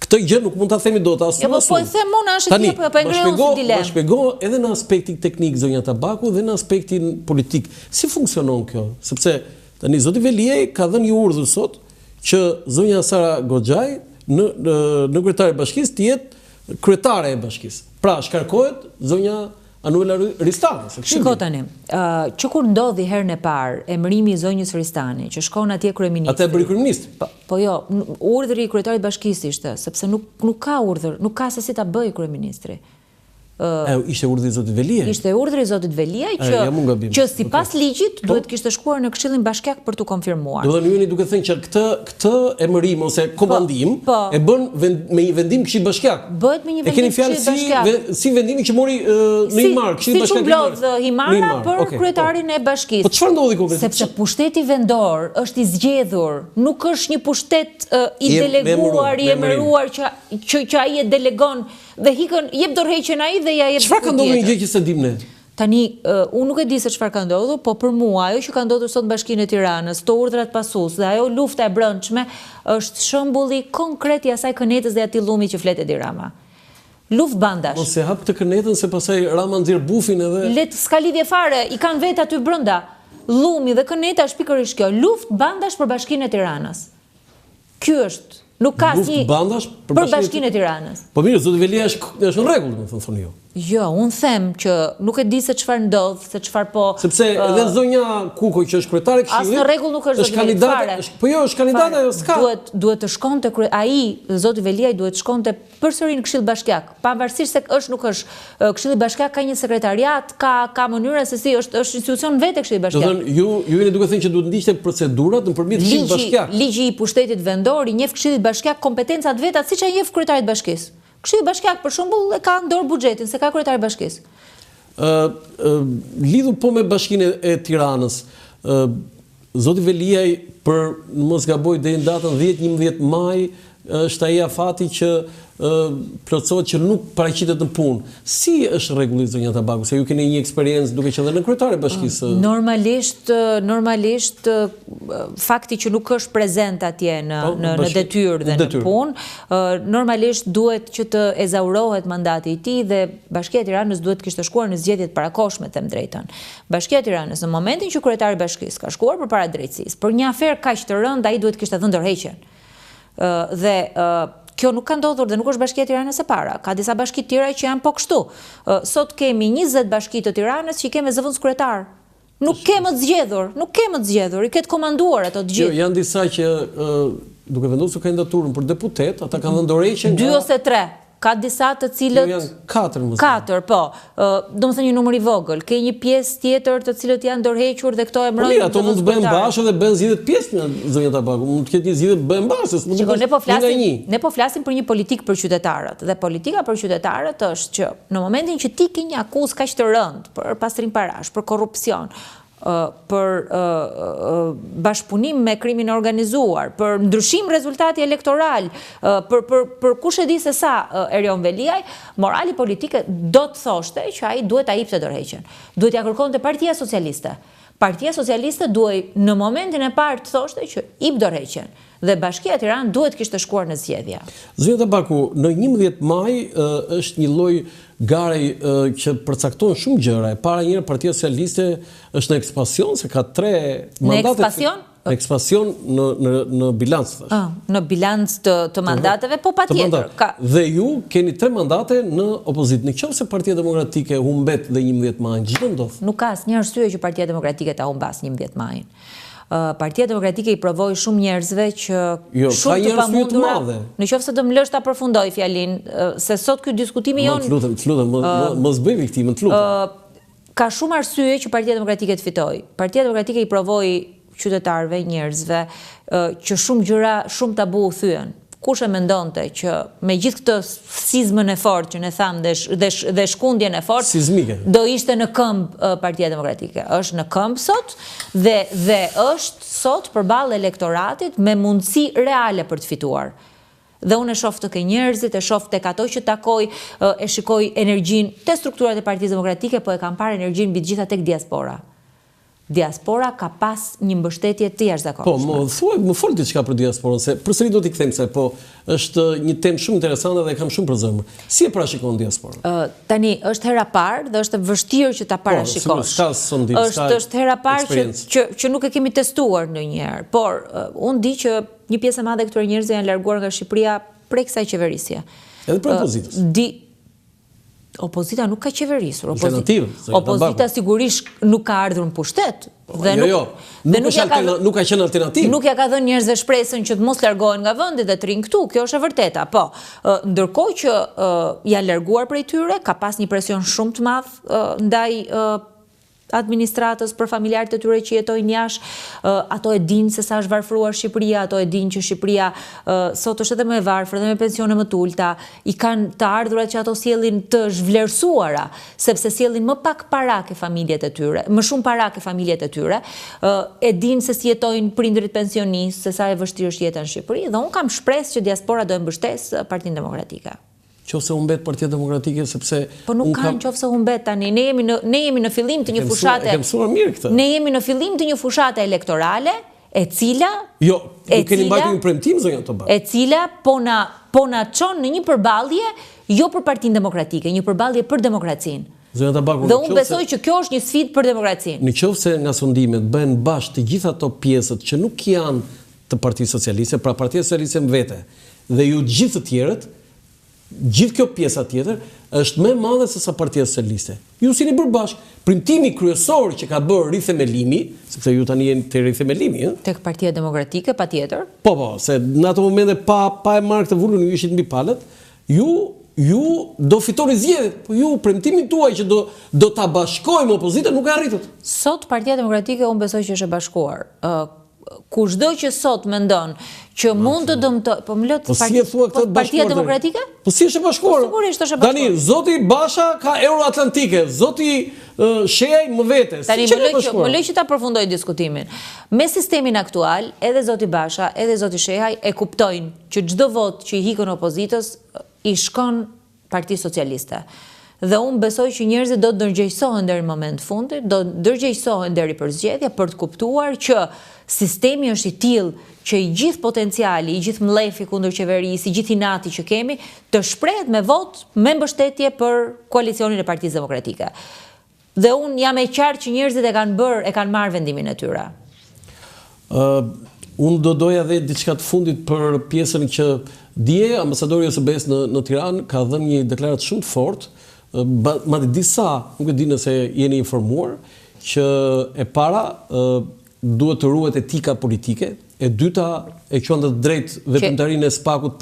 këtë gjë nuk mund ta themi dot as. Jo, po e them unë është tjetër, po e ngreu si dilemë. Ma shpjego edhe në aspektin teknik zonja Tabaku dhe në aspektin politik. Si funksionon kjo? Sepse tani zoti Veliaj ka dhënë një urdhër sot që zonja Sara Goxhaj në kryetare e bashkisë të jetë kryetare e bashkisë. Pra, shkarkohet zonja Anuela Ristani. Shiko tani, që kur ndodhi herën e parë emërimi i zonjës Ristani, që shkon atje kryeministri. Atë e bëri kryeministri. Po jo, urdhri i kryetarit bashkisë ishte, sepse nuk ka urdhër, nuk ka se si ta bëjë kryeministri. Ishte urdhri i zotit Veliaj. Ishte urdhri i zotit Veliaj që sipas ligjit duhet kishte shkuar në Këshillin Bashkiak për tu konfirmuar. Do të thënë duke thënë që këtë emërim ose komandim e bën me një vendim Këshilli Bashkiak. Bëhet me një vendim Këshilli Bashkiak. Si vendimi që mori në Himar, Këshilli Bashkiak. Si çublodh Himara për kryetarin e bashkisë. Po çfarë ndodhi konkretisht? Sepse pushteti vendor është i zgjedhur, nuk është një pushtet i deleguar, i emëruar që ai e delegon dhe jep dorëheqjen ai dhe ja jep. Çfarë ka ndodhur një gjë që se dim ne? Tani, unë nuk e di se çfarë ka ndodhur, po për mua ajo që ka ndodhur sot në Bashkinë e Tiranës, to urdhrat pasues dhe ajo lufta e brendshme është shembulli konkret i asaj kënetës dhe atij llumi që flet Edi Rama. Luftë bandash. Mos e hap të kënetën se pastaj Rama nxjerr bufin edhe. S'ka lidhje fare, i kanë vetë aty brenda. Llumi dhe këneta është pikërisht kjo, luftë bandash për Bashkinë e Tiranës. Ky është. Nuk ka si për Bashkinë e Tiranës. Po mirë, zoti Velia është në rregull, më thonë ju. Jo, unë them që nuk e di se çfarë ndodh, se çfarë po. Sepse edhe zonja Kuko që është kryetare Këshillit. As në rregull nuk është kandidate. Po jo, është kandidate ajo s'ka. Duhet të shkonte ai, zoti Veliaj duhet të shkonte përsëri në Këshill Bashkiak. Pavarësisht se është nuk është. Këshilli Bashkiak ka një sekretariat, ka mënyra se si është institucion vetë Këshilli Bashkiak. Do thënë ju jeni duke thënë që duhet ndiqte procedurat nëpërmjet Këshillit Bashkiak. Ligji i pushtetit vendor i njeh Këshillit Bashkiak kompetencat veta siç ai njeh kryetarit bashkisë. Këshilli Bashkiak për shembull e ka në dorë buxhetin, se ka kryetari i bashkisë. Lidhur po me Bashkinë e Tiranës, zoti Veliaj për mos gaboj deri në datën 10-11 maj është ai afati që plotësohet që nuk paraqitet në punë. Si është rregulli zonja Tabaku? Se ju keni një eksperiencë duke qenë në kryetare bashkisë. Normalisht fakti që nuk është prezent atje në detyrë dhe në punë, normalisht duhet që të ezaurohet mandati i tij dhe Bashkia e Tiranës duhet të kishte shkuar në zgjedhjet parakoshme, them drejtën. Bashkia e Tiranës në momentin që kryetari i bashkisë ka shkuar përpara drejtësisë për një aferë kaq të rëndë, ai duhet kishte dhënë dorëheqjen. Dhe kjo nuk ka ndodhur dhe nuk është Bashkia e Tiranës e para. Ka disa bashki tjera që janë po kështu. Sot kemi 20 bashki të Tiranës që i kemë zëvendës kryetar. Nuk kemë të zgjedhur, i ketë komanduar ato të gjithë. Janë disa që duke vendosur kandidaturën për deputet, ata kanë dhënë dorëheqjen 2 ose 3. Ka disa të cilët... Janë 4, më thënë. 4, po. Do më thënë një numër i vogël. Ke një pjesë tjetër të cilët janë dorëhequr dhe këto e mbrojnë... Po mirë, ato mund të bëhen bashkë dhe bëhen zgjidhje pjesë në zonja Tabaku. Mund të ketë një zgjidhje bëhen bashkë. Ne po flasim për një politikë për qytetarët. Dhe politika për qytetarët është që në momentin që ti ke një akuzë kaq të rëndë për pastrim parash, për korrupsion, për bashkëpunim me krimin organizuar, për ndryshim rezultati elektoral, për kush e di se sa Erion Veliaj, morali politike do të thoshte që ai duhet ta jepte dorëheqjen. Duhet ja kërkonte Partia Socialiste. Partia Socialiste duhej në momentin e parë të thoshte që ip dorëheqjen dhe Bashkia e Tiranës duhet kishte shkuar në zgjedhje. Zotria Tabaku, në 11 maj është një lloj gare që përcakton shumë gjëra. E para njëherë Partia Socialiste është në ekspansion se ka 3 mandate. Në ekspansion? Në ekspansion në bilanc, thash. Në bilanc të mandateve, po patjetër. Dhe ju keni 3 mandate në opozitë. Nëse Partia Demokratike humbet dhe 11 maj, ç'do ndodh? Nuk ka asnjë arsye që Partia Demokratike ta humbas 11 majin. Partia Demokratike i provoi shumë njerëzve që shumë të pamundura. Në qoftë se do më lësh ta përfundoj fjalinë, se sot ky diskutimi jon. Të lutem, mos bëj viktimën, të lutem. Ka shumë arsye që Partia Demokratike të fitojë. Partia Demokratike i provoi qytetarëve, njerëzve që shumë gjëra, shumë tabu u thyen. Kush e mendonte që me gjithë këtë sizmën e fortë që ne thamë dhe shkundjen e fortë, do ishte në këmbë Partia Demokratike. Është në këmbë sot dhe është sot përballë elektoratit me mundësi reale për të fituar. Dhe unë e shoh tek njerëzit, e shoh tek ato që takoj, e shikoj energjinë te strukturat e Partisë Demokratike, po e kam parë energjinë mbi të gjitha tek diaspora. Diaspora ka pas një mbështetje të jashtëzakonshme. Më fol diçka për diasporën, se përsëri do t'i kthem se është një temë shumë interesante dhe kam shumë për zemër. Si e parashikon diasporën? Tani është hera parë dhe është vështirë që ta parashikosh. Është hera parë që nuk e kemi testuar ndonjëherë, por unë di që një pjesë e madhe e këtyre njerëzve janë larguar nga Shqipëria prej kësaj qeverisje. Edhe për opozitës. Opozita nuk ka qeverisur. Opozita sigurisht nuk ka ardhur në pushtet. Nuk ka qenë alternativë. Nuk ja ka dhënë njerëzve shpresën që të mos largohen nga vendi dhe të rinë këtu. Kjo është e vërteta. Po, ndërkohë që janë larguar prej tyre, ka pas një presion shumë të madh ndaj administratës për familjarët e tyre që jetojnë jashtë, ato e dinë se sa është varfëruar Shqipëria, ato e dinë që Shqipëria sot është edhe më e varfër dhe me pensione më të ulta, i kanë të ardhurat që ato sjellin të zhvlerësuara, sepse sjellin më pak para ke familjet e tyre, më shumë para ke familjet e tyre, e dinë se si jetojnë prindërit pensionistë, se sa e vështirë është jeta në Shqipëri, dhe unë kam shpresë që diaspora do e mbështesë Partinë Demokratike. Qofse humbet Partia Demokratike sepse po nuk kanë qofse humbet tani. Ne jemi në fillim të një fushate. E mësuar mirë këtë. Ne jemi në fillim të një fushate elektorale, e cila nuk keni mbajtur një premtim zonja Tabaku. E cila po na çon në një përballje jo për Partinë Demokratike, një përballje për demokracinë. Zonja Tabaku. Dhe unë besoj që kjo është një sfidë për demokracinë. Nëse nga sondimet bëhen bashkë të gjitha ato pjesët që nuk janë të Partisë Socialiste, pra Partia Socialiste më vete, dhe ju gjithë të tjerët, gjithë kjo pjesa tjetër është më e madhe se sa Partia Socialiste. Ju sini bërë bashkë. Premtimi kryesor që ka bërë rithemelimi, sepse ju tani jeni te rithemelimi, tek Partia Demokratike patjetër. Po, se në ato momente pa e marrë këtë vullën, ju ishit mbi palët, ju do fitoni zgjedhjet, po ju premtimin tuaj që do ta bashkojmë opozitën nuk e arritët. Sot Partia Demokratike unë besoj që është e bashkuar. Kushdo që sot mendon që mund të dëmtoj, po më lët Partia Demokratike? Po si është e bashkuar? Sigurisht është e bashkuar. Tani zoti Basha ka Euroatlantike, zoti Shehaj më vete. Tani më lej që ta përfundoj diskutimin. Me sistemin aktual, edhe zoti Basha, edhe zoti Shehaj e kuptojnë që çdo vot që i hikën opozitës i shkon Partisë Socialiste. Dhe unë besoj që njerëzit do të ndërgjegjësohen deri në moment fundit, do ndërgjegjësohen deri për zgjedhje për të kuptuar që sistemi është i tillë që i gjithë potenciali, i gjithë mlefi kundër qeverisë, i gjithë inati që kemi, të shprehet me vot me mbështetje për koalicionin e Partisë Demokratike. Dhe unë jam e qartë që njerëzit e kanë marrë vendimin e tyre. Unë do doja dhe diçka të fundit për pjesën që dje ambasadori i OSBE-s në Tiranë ka dhënë një deklaratë shumë të fortë, madje disa, nuk e di nëse jeni informuar, që e para duhet të ruhet etika politike, e dyta e quan të drejt veprimtarinë e SPAK-ut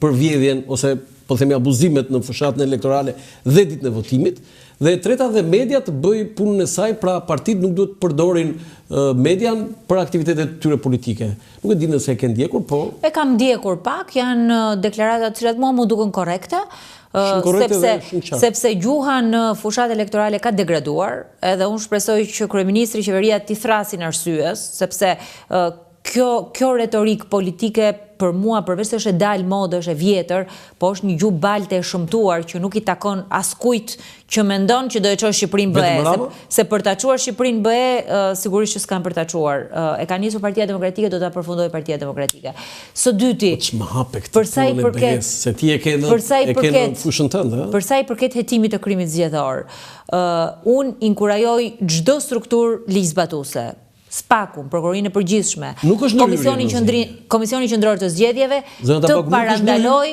për vjedhjen ose po themi abuzimet në fushatën elektorale dhe ditën e votimit, dhe e treta dhe media të bëj punën e saj, pra partitë nuk duhet të përdorin median për aktivitetet tyre politike. Nuk e di nëse e ke ndjekur, po e kam ndjekur pak, janë deklarata të cilat mua më duken korrekte. Sepse gjuha në fushat elektorale ka degraduar, edhe unë shpresoj që kryeministri qeveria t'i thrasin arsyes, sepse kjo retorik politike për mua, përveç se është e dalë modë, është e vjetër, po është një gjuhë balte e shëmtuar që nuk i takon askujt që mendon që do e çojë Shqipërinë BE. Se për ta çuar Shqipërinë BE, sigurisht që s'kan për ta çuar. E ka nisur Partia Demokratike, do ta përfundojë Partia Demokratike. Së dyti, për sa i përket se ti e ke në fushën tënde, për sa i përket hetimit të krimit zgjedhor, unë inkurajoj çdo strukturë ligjzbatuese. SPAK-un, Prokurorinë e Përgjithshme, Komisioni Qendror të Zgjedhjeve, të parandaloj,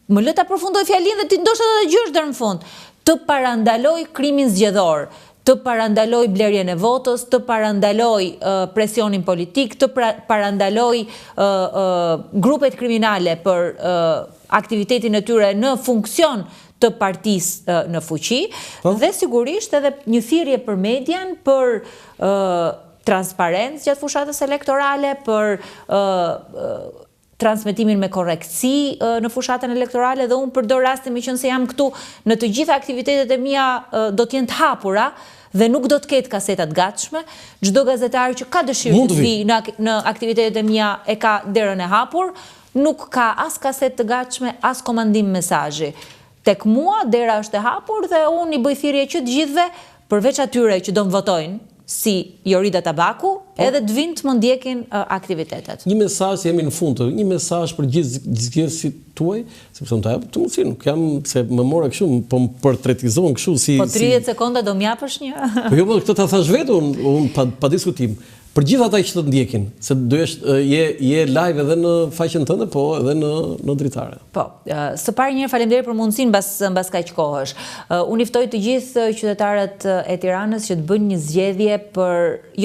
më lë ta përfundoj fjalinë dhe ti ndoshta do ta dëgjosh deri në fund, të parandaloj krimin zgjedhor, të parandaloj blerjen e votës, të parandaloj presionin politik, të parandaloj grupet kriminale për aktivitetin e tyre në funksion të partisë në fuqi, dhe sigurisht edhe një thirrje për median, për transparencë gjatë fushatës elektorale, për transmetimin me korrektësi në fushatën elektorale, dhe unë përdor rastin me qenë se jam këtu në të gjitha aktivitetet e mia do të jenë të hapura dhe nuk do të ketë kasetat gatshme. Çdo gazetar që ka dëshirë të vi në aktivitetet e mia e ka derën e hapur, nuk ka as kaset të gatshme, as komandim mesazhi. Tek mua dera është e hapur dhe unë i bëj thirrje që të gjithëve, përveç atyre që do më votojnë, si Jorida Tabaku, edhe të vinë të më ndjekin aktivitetet. Një mesazh, jemi në fund, një mesazh për gjithë zgjedhësit tuaj, sepse unë ta jap të mundësi, nuk jam se më mora kështu, po më portretizohen kështu si... Po 30 sekonda do m'japësh një? Po jo, këtë ta thash vetë, unë pa diskutim. Për gjithë ata që të ndjekin, se je live edhe në faqen tënde, po edhe në dritare. Po, së pari njërë faleminderit për mundësinë mbas kaq kohësh. Unë i ftoj të gjithë qytetarët e Tiranës që të bëjnë një zgjedhje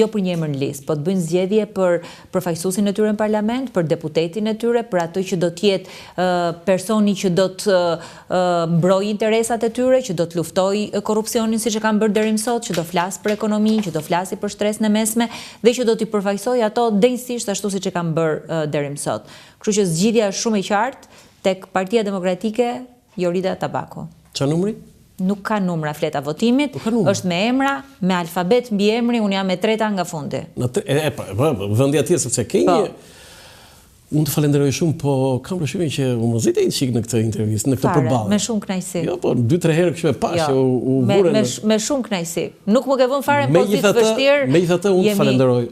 jo për një emër në listë, po të bëjnë zgjedhje për përfaqësuesin e tyre në parlament, për deputetin e tyre, për atë që do të jetë personi që do të mbrojë interesat e tyre, që do të luftojë korrupsionin siç e kanë bërë deri më sot, që do flasë për ekonominë, që do flasë për shtresën e mesme dhe që do t'i përfaqësoj ato denjësisht ashtu siç e kanë bërë deri më sot. Kështu që zgjidhja është shumë e qartë tek Partia Demokratike Jorida Tabaku. Çfarë numri? Nuk ka numra fleta votimit, është me emra, me alfabet mbi emri, unë jam e treta nga fundi. Vendi atje sepse ke një... Unë të falenderoj shumë, po kam përshtypjen që u mërzitej një çik në këtë intervistë, në këtë përballje. Me shumë kënaqësi. Jo, po 2-3 herë kështu e pash që u vure. Me shumë kënaqësi. Nuk më ke vënë fare në pozitë vështirë. Megjithatë unë falenderoj.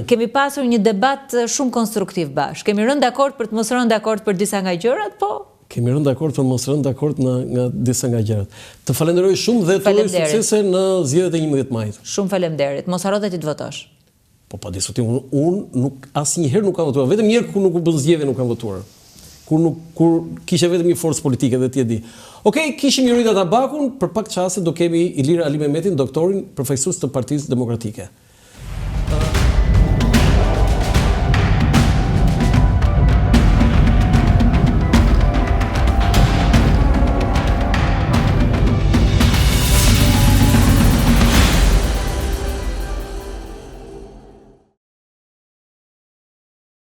Kemi pasur një debat shumë konstruktiv bashkë. Kemi rënë dakord për të mos rënë dakord për disa nga gjërat, po kemi rënë dakord për mos rënë dakord nga disa nga gjërat. Të falenderoj shumë dhe të uroj suksese në zgjedhjet e 11 majit. Shumë faleminderit. Mos harro ti të votosh. Po pa diskutim, unë asnjëherë nuk kam votuar, vetëm një herë kur nuk u bën zgjedhje nuk kam votuar. Kur kisha vetëm një forcë politike dhe ti e di. Okej, kishim Jorida Tabakun, për pak çaste do kemi Ilira Ali Mehmetin, doktorin, përfaqësues të Partisë Demokratike.